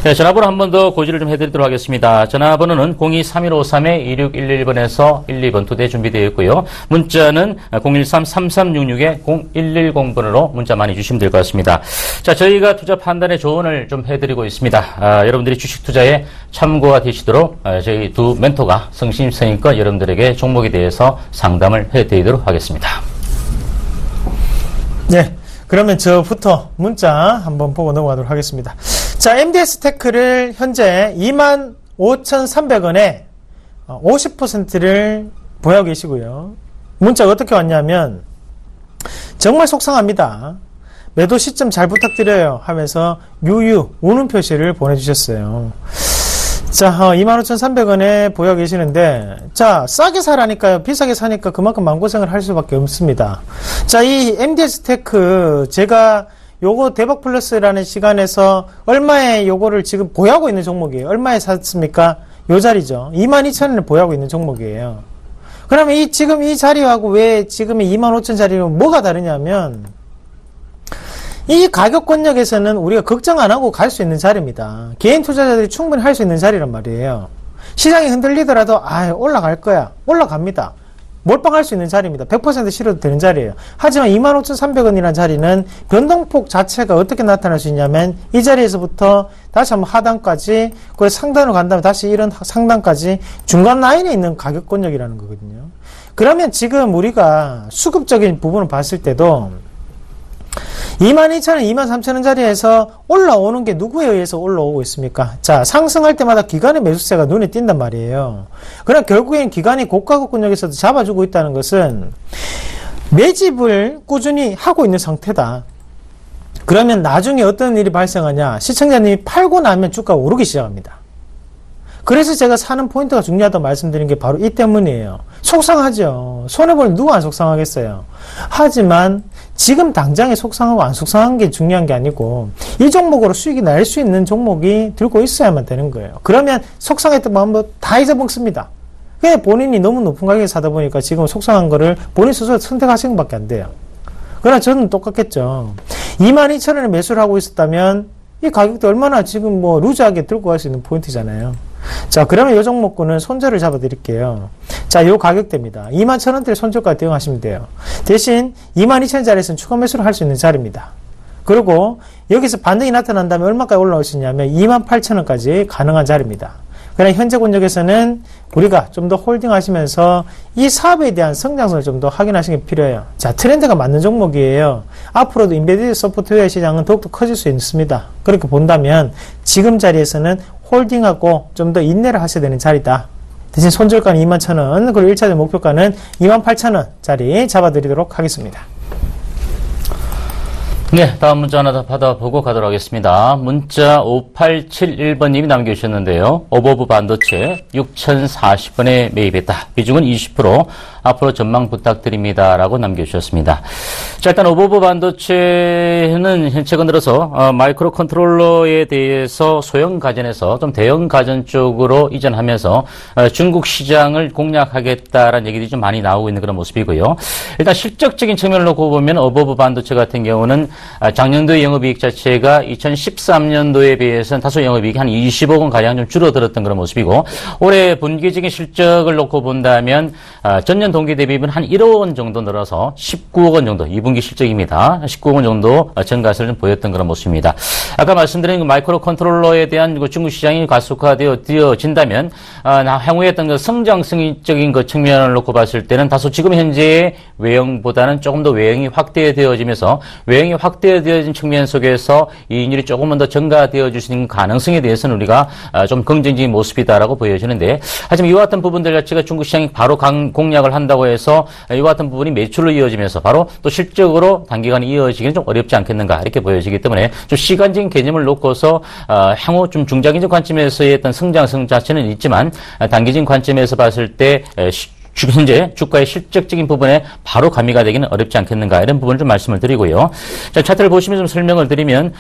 Speaker 2: 네, 전화번호 한 번 더 고지를 좀 해드리도록 하겠습니다. 전화번호는 023153-2611번에서 12번 2대 준비되어 있고요. 문자는 013-3366-0110번으로 문자 많이 주시면 될 것 같습니다. 자, 저희가 투자 판단에 조언을 좀 해드리고 있습니다. 여러분들이 주식 투자에 참고가 되시도록 저희 두 멘토가 성심성의껏 여러분들에게 종목에 대해서 상담을 해드리도록 하겠습니다.
Speaker 3: 네. 그러면 저부터 문자 한번 보고 넘어가도록 하겠습니다. 자, MDS테크를 현재 25,300원에 50%를 보유하고 계시고요. 문자가 어떻게 왔냐면 정말 속상합니다. 매도 시점 잘 부탁드려요 하면서 유유 우는 표시를 보내주셨어요. 자, 25,300원에 보유하고 계시는데, 자, 싸게 사라니까요. 비싸게 사니까 그만큼 마음고생을 할 수밖에 없습니다. 자, 이 MDS테크, 제가 요거 대박 플러스라는 시간에서 얼마에 요거를 지금 보유하고 있는 종목이에요. 얼마에 샀습니까? 요 자리죠. 22,000원에 보유하고 있는 종목이에요. 그러면 지금 이 자리하고 왜 지금의 25,000짜리로 뭐가 다르냐면, 이 가격 권역에서는 우리가 걱정 안 하고 갈 수 있는 자리입니다. 개인 투자자들이 충분히 할 수 있는 자리란 말이에요. 시장이 흔들리더라도 올라갈 거야. 올라갑니다. 몰빵할 수 있는 자리입니다. 100% 실어도 되는 자리예요. 하지만 25,300원이라는 자리는 변동폭 자체가 어떻게 나타날 수 있냐면 이 자리에서부터 다시 한번 하단까지 그 상단으로 간 다음에 다시 이런 상단까지 중간 라인에 있는 가격 권역이라는 거거든요. 그러면 지금 우리가 수급적인 부분을 봤을 때도 22,000원, 23,000원짜리에서 올라오는 게 누구에 의해서 올라오고 있습니까? 자, 상승할 때마다 기관의 매수세가 눈에 띈단 말이에요. 그러나 결국엔 기관이 고가급권역에서도 잡아주고 있다는 것은 매집을 꾸준히 하고 있는 상태다. 그러면 나중에 어떤 일이 발생하냐? 시청자님이 팔고 나면 주가가 오르기 시작합니다. 그래서 제가 사는 포인트가 중요하다고 말씀드린 게 바로 이 때문이에요. 속상하죠. 손해보는 누가 안 속상하겠어요. 하지만 지금 당장에 속상하고 안 속상한 게 중요한 게 아니고 이 종목으로 수익이 날 수 있는 종목이 들고 있어야만 되는 거예요. 그러면 속상했던 마음도 다 잊어먹습니다. 그냥 본인이 너무 높은 가격에 사다 보니까 지금 속상한 거를 본인 스스로 선택하시는 것밖에 안 돼요. 그러나 저는 똑같겠죠. 22,000원에 매수를 하고 있었다면 이 가격도 얼마나 지금 뭐 루즈하게 들고 갈 수 있는 포인트잖아요. 자, 그러면 이 종목군은 손절을 잡아 드릴게요. 자, 요 가격대입니다. 21,000원대를 손절가에 대응하시면 돼요. 대신 22,000원짜리에서는 추가 매수를 할 수 있는 자리입니다. 그리고 여기서 반등이 나타난다면 얼마까지 올라올 수 있냐면 28,000원까지 가능한 자리입니다. 그러나 현재 권역에서는 우리가 좀 더 홀딩 하시면서 이 사업에 대한 성장성을 좀 더 확인하시는 게 필요해요. 자, 트렌드가 맞는 종목이에요. 앞으로도 인베디드 소프트웨어 시장은 더욱더 커질 수 있습니다. 그렇게 본다면 지금 자리에서는 홀딩하고 좀 더 인내를 하셔야 되는 자리다. 대신 손절가는 21,000원, 그리고 1차적 목표가는 28,000원짜리 잡아드리도록 하겠습니다.
Speaker 2: 네, 다음 문자 하나 더 받아보고 가도록 하겠습니다. 문자 5871번님이 남겨주셨는데요. 오버브 반도체 6,040원에 매입했다. 비중은 20%. 앞으로 전망 부탁드립니다. 라고 남겨주셨습니다. 자, 일단 오버브 반도체는 최근 들어서 마이크로 컨트롤러에 대해서 소형 가전에서 좀 대형 가전 쪽으로 이전하면서 중국 시장을 공략하겠다라는 얘기들이 좀 많이 나오고 있는 그런 모습이고요. 일단 실적적인 측면을 놓고 보면 오버브 반도체 같은 경우는 작년도의 영업이익 자체가 2013년도에 비해서는 다소 영업이익이 한 20억 원 가량 좀 줄어들었던 그런 모습이고, 올해 분기적인 실적을 놓고 본다면 전년 동기 대비는 한 1억 원 정도 늘어서 19억 원 정도, 2분기 실적입니다. 19억 원 정도 증가세를 좀 보였던 그런 모습입니다. 아까 말씀드린 그 마이크로 컨트롤러에 대한 그 중국 시장이 가속화되어진다면 향후에 어떤 그 성장성적인 그 측면을 놓고 봤을 때는 다소 지금 현재의 외형보다는 조금 더 외형이 확대되어지면서 외형이 확대되어진 측면 속에서 이익률이 조금은 더 증가되어질 수 있는 가능성에 대해서는 우리가 좀 긍정적인 모습이다라고 보여지는데, 하지만 이와 같은 부분들 자체가 중국 시장이 바로 공략을 한다고 해서 이와 같은 부분이 매출로 이어지면서 바로 또 실적으로 단기간에 이어지기는 좀 어렵지 않겠는가 이렇게 보여지기 때문에 좀 시간적인 개념을 놓고서 향후 좀 중장기적 관점에서의 어떤 성장성 자체는 있지만 단기적인 관점에서 봤을 때 현재 주가의 실적적인 부분에 바로 가미가 되기는 어렵지 않겠는가 이런 부분을 좀 말씀을 드리고요. 자, 차트를 보시면 좀 설명을 드리면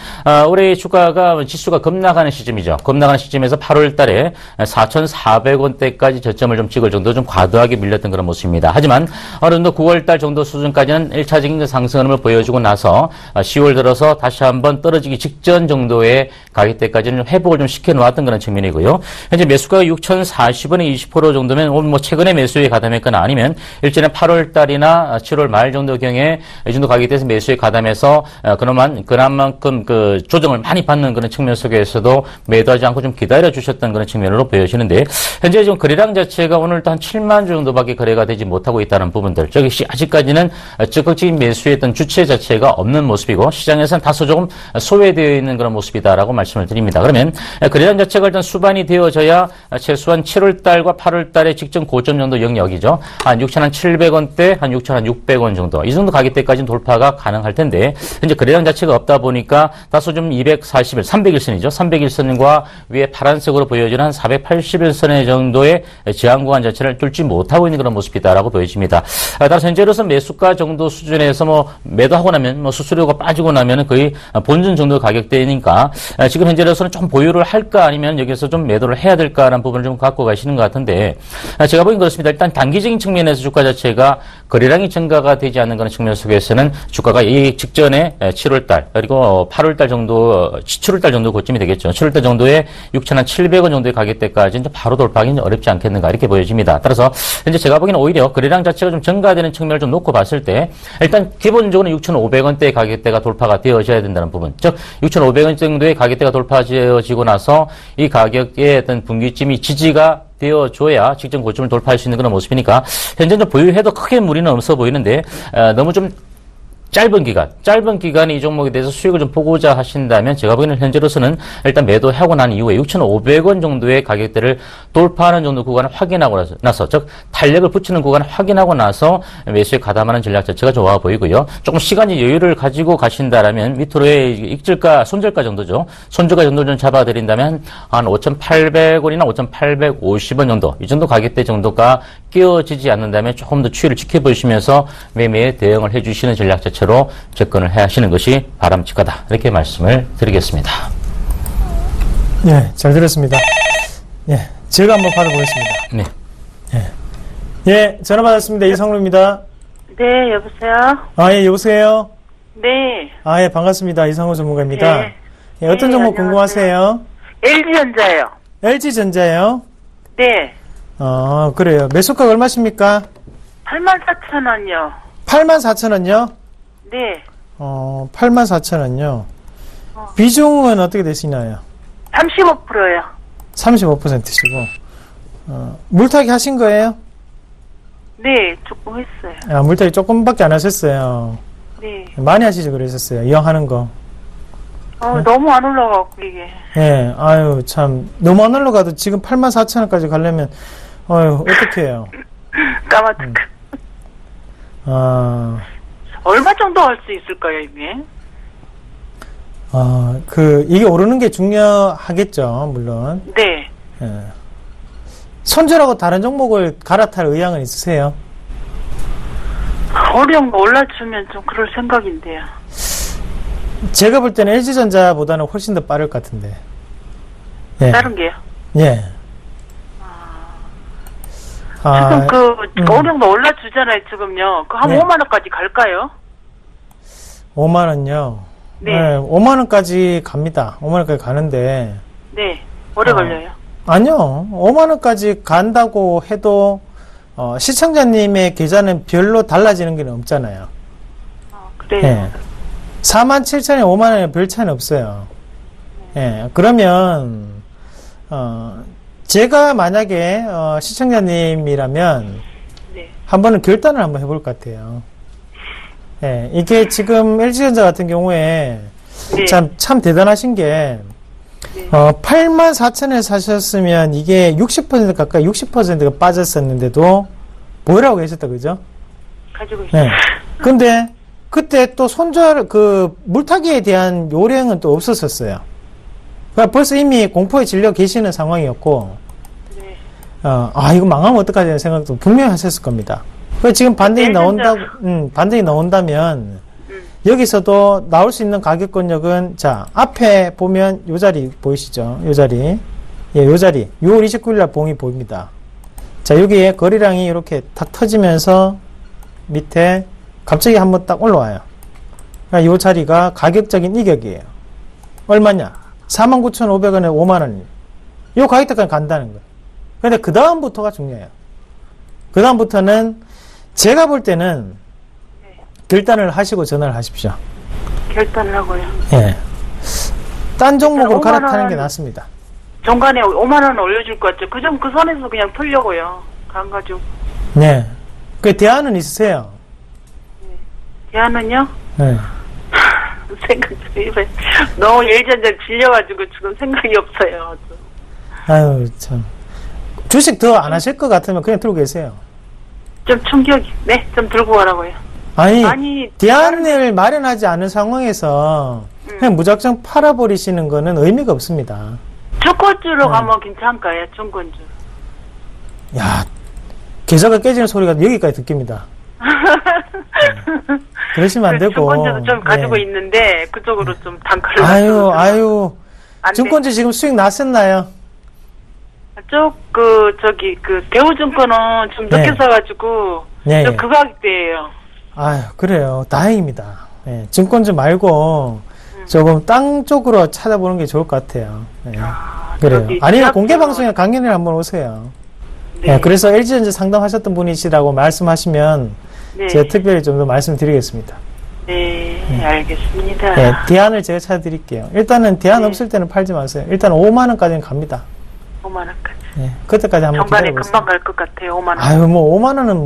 Speaker 2: 올해 주가가 지수가 급락하는 시점이죠. 급락하는 시점에서 8월 달에 4,400원대까지 저점을 좀 찍을 정도 좀 과도하게 밀렸던 그런 모습입니다. 하지만 어느 정도 9월 달 정도 수준까지는 1차적인 상승을 보여주고 나서 10월 들어서 다시 한번 떨어지기 직전 정도의 가격대까지는 회복을 좀 시켜놓았던 그런 측면이고요. 현재 매수가가 6,040원에 20% 정도면 오늘 뭐 최근에 매수에 가담했거나 아니면 일전에 8월 달이나 7월 말 정도 경에 이 정도 가격대에서 매수에 가담해서 그만큼 그 조정을 많이 받는 그런 측면 속에서도 매도하지 않고 좀 기다려 주셨던 그런 측면으로 보여지는데, 현재 지금 거래량 자체가 오늘도 한 7만 주 정도밖에 거래가 되지 못하고 있다는 부분들, 즉 아직까지는 적극적인 매수의 어떤 주체 자체가 없는 모습이고 시장에서는 다소 조금 소외되어 있는 그런 모습이다라고 말씀을 드립니다. 그러면 거래량 자체가 일단 수반이 되어져야 최소한 7월 달과 8월 달의 직전 고점 정도 영역이죠. 한 6,700원대, 한 6,600원 정도. 이 정도 가격대까지는 돌파가 가능할 텐데, 현재 거래량 자체가 없다 보니까 다소 좀 240일, 300일선이죠. 300일선과 위에 파란색으로 보여지는 한 480일선의 정도의 저항 구간 자체를 뚫지 못하고 있는 그런 모습이다라고 보여집니다. 따라서 현재로서 매수가 정도 수준에서 뭐 매도하고 나면 뭐 수수료가 빠지고 나면 거의 본전 정도 가격대니까 지금 현재로서는 좀 보유를 할까 아니면 여기서 좀 매도를 해야 될까라는 부분을 좀 갖고 가시는 것 같은데, 제가 보기엔 그렇습니다. 일단 단기적인 측면에서 주가 자체가 거래량이 증가가 되지 않는 그런 측면 속에서는 주가가 이 직전에 7월달 그리고 8월달 정도, 7월달 정도 고점이 되겠죠. 7월달 정도에 6,700원 정도의 가격대까지는 바로 돌파하기는 어렵지 않겠는가 이렇게 보여집니다. 따라서 현재 제가 보기에는 오히려 거래량 자체가 좀 증가되는 측면을 좀 놓고 봤을 때 일단 기본적으로 6,500원대의 가격대가 돌파가 되어져야 된다는 부분, 즉 6,500원 정도의 가격대가 돌파되어지고 나서 이 가격의 어떤 분기점이 지지가 되어줘야 직전 고점을 돌파할 수 있는 그런 모습이니까 현재 좀 보유해도 크게 무리는 없어 보이는데 너무 좀 짧은 기간에 이 종목에 대해서 수익을 좀 보고자 하신다면 제가 보기에는 현재로서는 일단 매도하고 난 이후에 6,500원 정도의 가격대를 돌파하는 정도 구간을 확인하고 나서 즉 탄력을 붙이는 구간을 확인하고 나서 매수에 가담하는 전략 자체가 좋아 보이고요. 조금 시간이 여유를 가지고 가신다라면 밑으로의 익절가, 손절가 정도죠. 손절가 정도 좀 잡아드린다면 한 5,800원이나 5,850원 정도 이 정도 가격대 정도가 끼어지지 않는다면 조금 더 추이를 지켜보시면서 매매에 대응을 해주시는 전략 자체로 접근을 해 하시는 것이 바람직하다. 이렇게 말씀을 드리겠습니다.
Speaker 3: 예, 잘 들었습니다. 예, 제가 한번 받아보겠습니다.
Speaker 2: 네.
Speaker 3: 예, 전화 받았습니다. 이상로입니다.
Speaker 6: 네, 여보세요?
Speaker 3: 예, 여보세요?
Speaker 6: 네.
Speaker 3: 예, 반갑습니다. 이상호 전문가입니다.
Speaker 6: 네.
Speaker 3: 예, 어떤
Speaker 6: 네,
Speaker 3: 종목
Speaker 6: 안녕하세요.
Speaker 3: 궁금하세요?
Speaker 6: LG전자요.
Speaker 3: LG전자요?
Speaker 6: 네.
Speaker 3: 그래요. 매수가 얼마십니까?
Speaker 6: 84,000원요.
Speaker 3: 84,000원요?
Speaker 6: 네.
Speaker 3: 84,000원요. 비중은 어떻게 되시나요?
Speaker 6: 35%요.
Speaker 3: 35%시고. 물타기 하신 거예요?
Speaker 6: 네, 조금 했어요.
Speaker 3: 물타기 조금밖에 안 하셨어요.
Speaker 6: 네.
Speaker 3: 많이 하시죠, 그러셨어요. 이왕 하는 거.
Speaker 6: 너무 안 올라가고, 이게.
Speaker 3: 예, 참. 너무 안 올라가도 지금 84,000원까지 가려면, 어떡해요.
Speaker 6: 까마득. 얼마 정도 할 수 있을까요, 이게?
Speaker 3: 이게 오르는 게 중요하겠죠, 물론.
Speaker 6: 네.
Speaker 3: 예. 손절하고 다른 종목을 갈아탈 의향은 있으세요?
Speaker 6: 어려운 거 올라주면 좀 그럴 생각인데요.
Speaker 3: 제가 볼 때는 LG전자보다는 훨씬 더 빠를 것 같은데. 예.
Speaker 6: 다른 게요?
Speaker 3: 예.
Speaker 6: 지금 어려운 거 올라주잖아요, 지금요. 한
Speaker 3: 네.
Speaker 6: 5만원까지 갈까요?
Speaker 3: 5만원요?
Speaker 6: 네.
Speaker 3: 5만원까지 갑니다. 5만원까지 가는데.
Speaker 6: 네. 오래 걸려요.
Speaker 3: 아니요. 5만원까지 간다고 해도, 시청자님의 계좌는 별로 달라지는 게 없잖아요.
Speaker 6: 그래요.
Speaker 3: 예. 47,000에 5만원에 별 차이는 없어요. 예. 그러면, 제가 만약에, 시청자님이라면,
Speaker 6: 네.
Speaker 3: 한번은 결단을 한번 해볼 것 같아요. 예. 이게 지금 LG전자 같은 경우에,
Speaker 6: 네.
Speaker 3: 참 대단하신 게, 84,000에 사셨으면 이게 60% 가까이 60%가 빠졌었는데도 뭐라고 계셨다, 그죠?
Speaker 6: 가지고 있어요.
Speaker 3: 네. 근데 그때 또 물타기에 대한 요령은 또 없었었어요. 그러니까 벌써 이미 공포에 질려 계시는 상황이었고,
Speaker 6: 네.
Speaker 3: 이거 망하면 어떡하지 생각도 분명히 하셨을 겁니다. 그래서 지금 반등이 나온다면, 여기서도 나올 수 있는 가격권역은, 자, 앞에 보면 요 자리 보이시죠? 요 자리. 예, 요 자리. 6월 29일 날 봉이 보입니다. 자, 여기에 거래량이 이렇게 탁 터지면서 밑에 갑자기 한번 딱 올라와요. 그러니까 요 자리가 가격적인 이격이에요. 얼마냐? 49,500원에 5만원. 요 가격대까지 간다는 거예요. 근데 그 다음부터가 중요해요. 그 다음부터는 제가 볼 때는 결단을 하시고 전화를 하십시오.
Speaker 6: 결단을 하고요.
Speaker 3: 예. 딴 종목으로 갈아타는 게 낫습니다.
Speaker 6: 중간에 5만원 올려줄 것 같죠. 그 선에서 그냥 풀려고요. 안 가지고.
Speaker 3: 네. 그 대안은 있으세요?
Speaker 6: 대안은요?
Speaker 3: 네.
Speaker 6: 생각이 너무 일전전 질려가지고 지금 생각이 없어요.
Speaker 3: 참. 주식 더 안 하실 것 같으면 그냥 들고 계세요.
Speaker 6: 좀 충격이, 네, 좀 들고 가라고요.
Speaker 3: 아니 대안을 마련하지 않은 상황에서 그냥 무작정 팔아버리시는 거는 의미가 없습니다.
Speaker 6: 중권주로 가면 괜찮을까요? 중권주.
Speaker 3: 야, 계좌가 깨지는 소리가 여기까지 듣깁니다. 그러시면 안 되고.
Speaker 6: 중권주도 좀 가지고 있는데 그쪽으로 좀 단가를.
Speaker 3: 증권주 지금 수익 났었나요?
Speaker 6: 대우증권은 좀 늦게 사가지고 좀 그 가격대예요.
Speaker 3: 그래요. 다행입니다. 네, 증권주 말고 조금 땅 쪽으로 찾아보는 게 좋을 것 같아요. 네. 그래요. 아니면 공개 방송에 강연을 한번 오세요. 네. 그래서 LG전자 상담하셨던 분이시라고 말씀하시면 제가 특별히 좀 더 말씀드리겠습니다.
Speaker 6: 네, 알겠습니다.
Speaker 3: 네, 대안을 제가 찾아드릴게요. 일단은 대안 없을 때는 팔지 마세요. 일단 5만 원까지는 갑니다.
Speaker 6: 5만 원까지.
Speaker 3: 네, 그때까지 한번
Speaker 6: 정관에
Speaker 3: 기다려보세요.
Speaker 6: 금방 갈 것 같아요. 5만 원.
Speaker 3: 5만 원은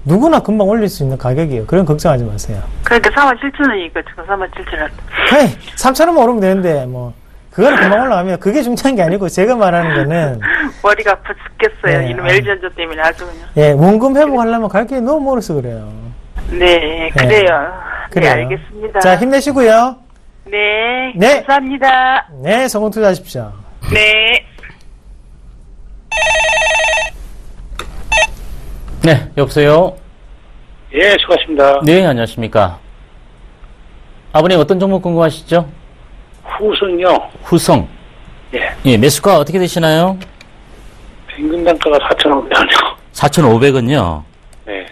Speaker 3: 누구나 금방 올릴 수 있는 가격이에요. 그런 걱정하지 마세요.
Speaker 6: 그러니까 47,000원이니까 지금 47,000원.
Speaker 3: 헤이, 3,000원만 오르면 되는데, 뭐, 그거는 금방 올라가면 그게 중요한 게 아니고, 제가 말하는 거는.
Speaker 6: 머리가 아파 죽겠어요.
Speaker 3: 네,
Speaker 6: 이놈 LG전자 때문에 아주 그냥.
Speaker 3: 예, 원금 회복하려면 갈 길이 너무 멀어서 그래요.
Speaker 6: 네, 그래요.
Speaker 3: 그래요.
Speaker 6: 네, 알겠습니다.
Speaker 3: 자, 힘내시고요.
Speaker 6: 네,
Speaker 3: 네.
Speaker 6: 감사합니다.
Speaker 3: 네, 성공 투자하십시오.
Speaker 6: 네.
Speaker 2: 네, 여보세요?
Speaker 7: 예, 수고하십니다.
Speaker 2: 네, 안녕하십니까. 아버님 어떤 종목 궁금하시죠?
Speaker 7: 후승요.
Speaker 2: 후성.
Speaker 7: 예.
Speaker 2: 예, 매수가 어떻게 되시나요?
Speaker 7: 평균 단가가 4,500원이요.
Speaker 2: 4,500원요.
Speaker 7: 네.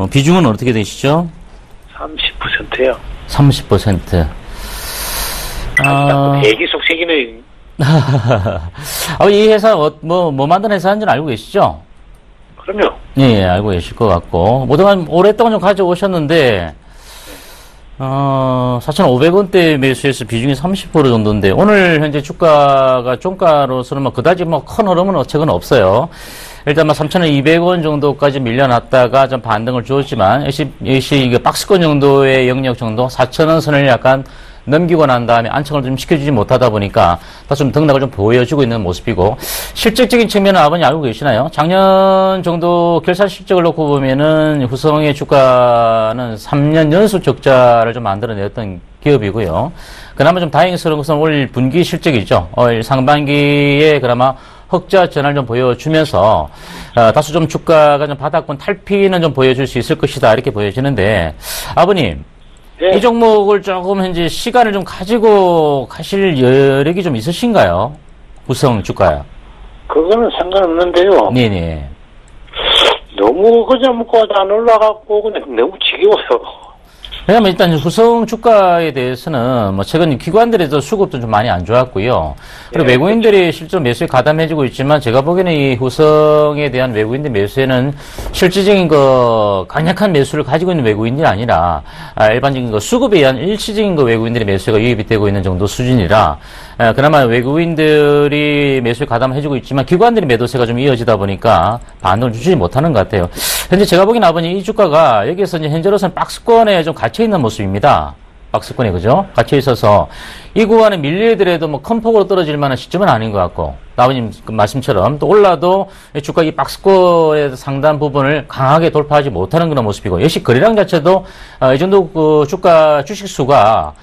Speaker 2: 비중은 어떻게 되시죠?
Speaker 7: 30%요.
Speaker 2: 30%.
Speaker 7: 대기 속색이네.
Speaker 2: 이 회사, 뭐 만든 회사인지는 알고 계시죠?
Speaker 7: 그럼요.
Speaker 2: 예, 알고 계실 것 같고. 그동안 오랫동안 좀 가져오셨는데, 4,500원대 매수해서 비중이 30% 정도인데, 오늘 현재 주가가 종가로서는 뭐 그다지 뭐 큰 흐름은 어쨌건 없어요. 일단 뭐 3,200원 정도까지 밀려났다가 좀 반등을 주었지만, 역시 이게 박스권 정도의 영역 정도, 4,000원 선을 약간 넘기고 난 다음에 안착을 좀 시켜주지 못하다 보니까 다시 좀 등락을 좀 보여주고 있는 모습이고, 실질적인 측면은 아버님 알고 계시나요? 작년 정도 결산 실적을 놓고 보면은 후성의 주가는 3년 연속 적자를 좀 만들어냈던 기업이고요. 그나마 좀 다행스러운 것은 올 분기 실적이죠. 올 상반기에 그나마 흑자 전환을 좀 보여주면서 다소 좀 주가가 좀 바닥권 탈피는 좀 보여줄 수 있을 것이다 이렇게 보여지는데, 아버님,
Speaker 7: 예.
Speaker 2: 이 종목을 조금 현재 시간을 좀 가지고 가실 여력이 좀 있으신가요? 후성 주가요.
Speaker 7: 그거는 상관없는데요.
Speaker 2: 네네.
Speaker 7: 너무 그냥 먹고 안 올라가고 그냥 너무 지겨워요.
Speaker 2: 왜냐면 일단 후성 주가에 대해서는 뭐 최근 기관들에서 수급도 좀 많이 안 좋았고요. 그리고
Speaker 7: 예,
Speaker 2: 외국인들이 실제로 매수에 가담해주고 있지만 제가 보기에는 이 후성에 대한 외국인들 매수에는 실질적인 강력한 매수를 가지고 있는 외국인들이 아니라 일반적인 수급에 의한 일시적인 외국인들의 매수가 유입이 되고 있는 정도 수준이라 그나마 외국인들이 매수에 가담해주고 있지만 기관들이 매도세가 좀 이어지다 보니까 반응을 주지 못하는 것 같아요. 현재 제가 보기엔 아버님 이 주가가 여기에서 이제 현재로서는 박스권에 좀 갇혀있는 모습입니다. 박스권에, 그죠? 갇혀있어서 이 구간에 밀리더라도 뭐 큰 폭으로 떨어질 만한 시점은 아닌 것 같고, 아버님 말씀처럼 또 올라도 주가 이 박스권의 상당 부분을 강하게 돌파하지 못하는 그런 모습이고, 역시 거래량 자체도 이 정도 주가 주식 수가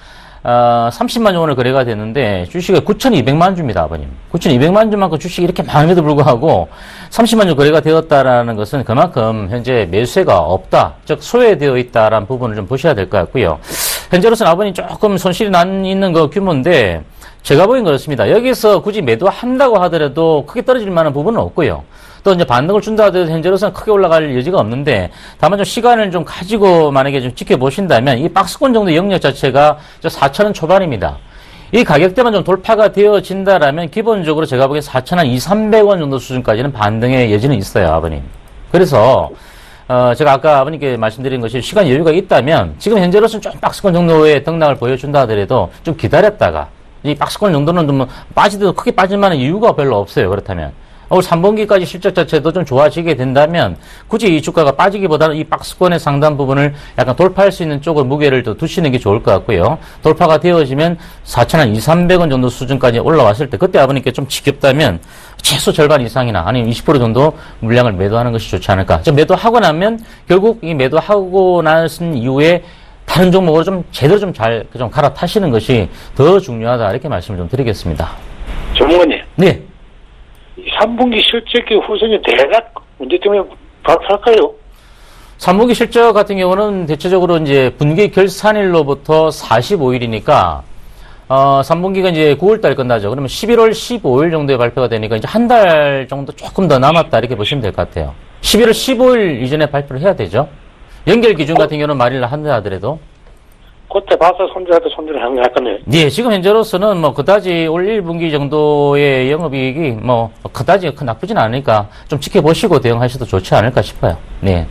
Speaker 2: 30만 원을 거래가 됐는데 주식이 9,200만 주입니다, 아버님. 9,200만 주만큼 주식이 이렇게 많음에도 불구하고 30만 주 거래가 되었다라는 것은 그만큼 현재 매수세가 없다, 즉 소외되어 있다라는 부분을 좀 보셔야 될 것 같고요. 현재로서는 아버님 조금 손실이 난 있는 규모인데 제가 보기엔 그렇습니다. 여기서 굳이 매도한다고 하더라도 크게 떨어질 만한 부분은 없고요. 또 이제 반등을 준다 하더라도 현재로서는 크게 올라갈 여지가 없는데, 다만 좀 시간을 좀 가지고 만약에 좀 지켜보신다면 이 박스권 정도 영역 자체가 4,000원 초반입니다. 이 가격대만 좀 돌파가 되어진다라면 기본적으로 제가 보기엔 4,200원 정도 수준까지는 반등의 여지는 있어요, 아버님. 그래서 제가 아까 아버님께 말씀드린 것이 시간 여유가 있다면 지금 현재로서는 좀 박스권 정도의 등락을 보여준다 하더라도 좀 기다렸다가 이 박스권 정도는 좀 빠지도 크게 빠질 만한 이유가 별로 없어요. 그렇다면 올 3분기까지 실적 자체도 좀 좋아지게 된다면 굳이 이 주가가 빠지기보다는 이 박스권의 상당 부분을 약간 돌파할 수 있는 쪽으로 무게를 더 두시는 게 좋을 것 같고요. 돌파가 되어지면 4,200원 정도 수준까지 올라왔을 때 그때 아버님께 좀 지겹다면 최소 절반 이상이나 아니면 20% 정도 물량을 매도하는 것이 좋지 않을까. 매도하고 나면 결국 이 매도하고 나선 이후에 다른 종목으로 좀 제대로 좀 갈아타시는 것이 더 중요하다 이렇게 말씀을 좀 드리겠습니다.
Speaker 7: 전문가님.
Speaker 2: 네.
Speaker 7: 3분기 실적이 후성이 대략 문제 때문에 발표할까요?
Speaker 2: 3분기 실적 같은 경우는 대체적으로 이제 분기 결산일로부터 45일이니까 3분기가 이제 9월달 끝나죠. 그러면 11월 15일 정도에 발표가 되니까 이제 한 달 정도 조금 더 남았다 이렇게 보시면 될 것 같아요. 11월 15일 이전에 발표를 해야 되죠. 연결 기준 같은 경우는 말일 한다 하더라도.
Speaker 7: 그때 봐서 손절을 하는 게 할까요?
Speaker 2: 예, 지금 현재로서는 뭐 그다지 올 1분기 정도의 영업이익이 뭐 그다지 나쁘진 않으니까 좀 지켜보시고 대응하셔도 좋지 않을까 싶어요. 네.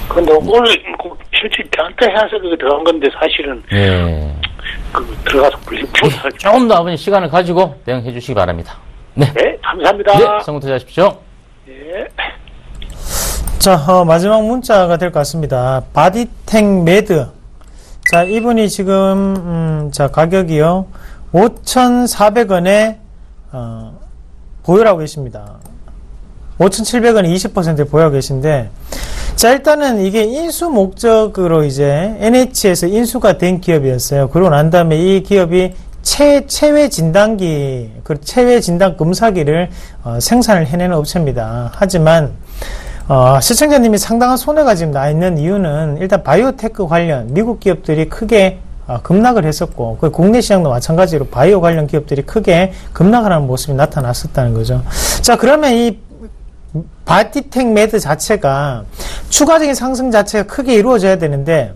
Speaker 7: 근데 오늘 실제 변태해서 그게 들어간 건데 사실은
Speaker 2: 예.
Speaker 7: 들어가서 불리해서
Speaker 2: 조금 더 아버님 시간을 가지고 대응해 주시기 바랍니다. 네.
Speaker 7: 네, 감사합니다.
Speaker 2: 네, 성공 투자하십시오.
Speaker 7: 네.
Speaker 3: 자, 마지막 문자가 될 것 같습니다. 바디텍 매드. 자, 이분이 지금, 자, 가격이요. 5,400원에, 보유하고 계십니다. 5,700원에 20% 보유하고 계신데, 자, 일단은 이게 인수 목적으로 이제 NH에서 인수가 된 기업이었어요. 그러고 난 다음에 이 기업이 체외 진단기, 그 체외 진단 검사기를 생산을 해내는 업체입니다. 하지만 시청자님이 상당한 손해가 지금 나 있는 이유는 일단 바이오테크 관련 미국 기업들이 크게 급락을 했었고, 그 국내 시장도 마찬가지로 바이오 관련 기업들이 크게 급락을 하는 모습이 나타났었다는 거죠. 자, 그러면 이 바디텍 매드 자체가 추가적인 상승 자체가 크게 이루어져야 되는데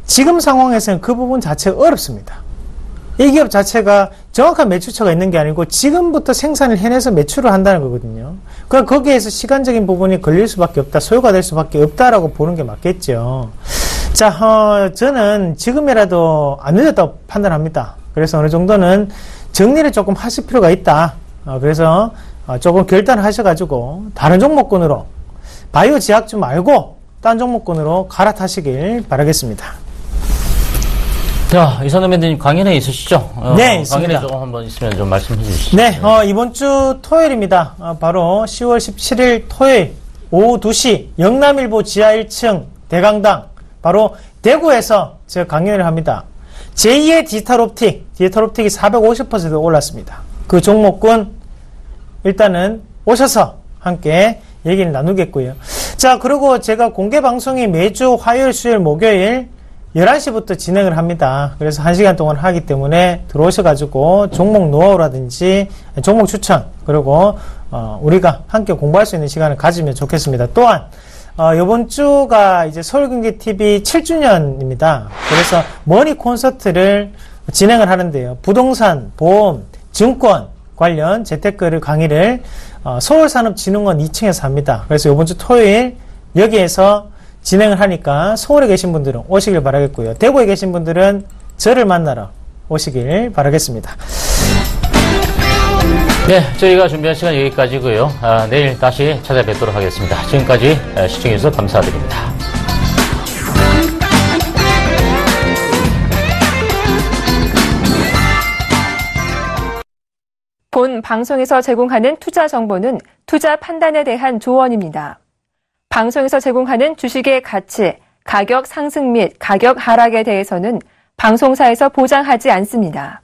Speaker 3: 지금 상황에서는 그 부분 자체가 어렵습니다. 이 기업 자체가 정확한 매출처가 있는 게 아니고 지금부터 생산을 해내서 매출을 한다는 거거든요. 그러니까 거기에서 시간적인 부분이 걸릴 수밖에 없다, 소요가 될 수밖에 없다라고 보는 게 맞겠죠. 자, 저는 지금이라도 안 늦었다고 판단합니다. 그래서 어느 정도는 정리를 조금 하실 필요가 있다. 그래서 조금 결단을 하셔가지고 다른 종목군으로 바이오 제약주 말고 딴 종목군으로 갈아타시길 바라겠습니다.
Speaker 2: 자, 이선우 매니저님 강연회 있으시죠?
Speaker 3: 네, 있습니다.
Speaker 2: 강연회 조금 한번 있으면 좀 말씀해 주시죠.
Speaker 3: 네, 이번 주 토요일입니다. 바로 10월 17일 토요일 오후 2시 영남일보 지하 1층 대강당 바로 대구에서 제가 강연을 합니다. 제2의 디지털 옵틱이 450% 올랐습니다. 그 종목군 일단은 오셔서 함께 얘기를 나누겠고요. 자, 그리고 제가 공개 방송이 매주 화요일, 수요일, 목요일 11시부터 진행을 합니다. 그래서 1시간 동안 하기 때문에 들어오셔가지고 종목 노하우라든지 종목 추천, 그리고 우리가 함께 공부할 수 있는 시간을 가지면 좋겠습니다. 또한 이번 주가 이제 서울경제TV 7주년입니다. 그래서 머니 콘서트를 진행을 하는데요. 부동산, 보험, 증권 관련 재테크를 강의를 서울산업진흥원 2층에서 합니다. 그래서 이번 주 토요일 여기에서 진행을 하니까 서울에 계신 분들은 오시길 바라겠고요. 대구에 계신 분들은 저를 만나러 오시길 바라겠습니다.
Speaker 2: 네, 저희가 준비한 시간 여기까지고요. 내일 다시 찾아뵙도록 하겠습니다. 지금까지 시청해주셔서 감사드립니다.
Speaker 1: 본 방송에서 제공하는 투자 정보는 투자 판단에 대한 조언입니다. 방송에서 제공하는 주식의 가치, 가격 상승 및 가격 하락에 대해서는 방송사에서 보장하지 않습니다.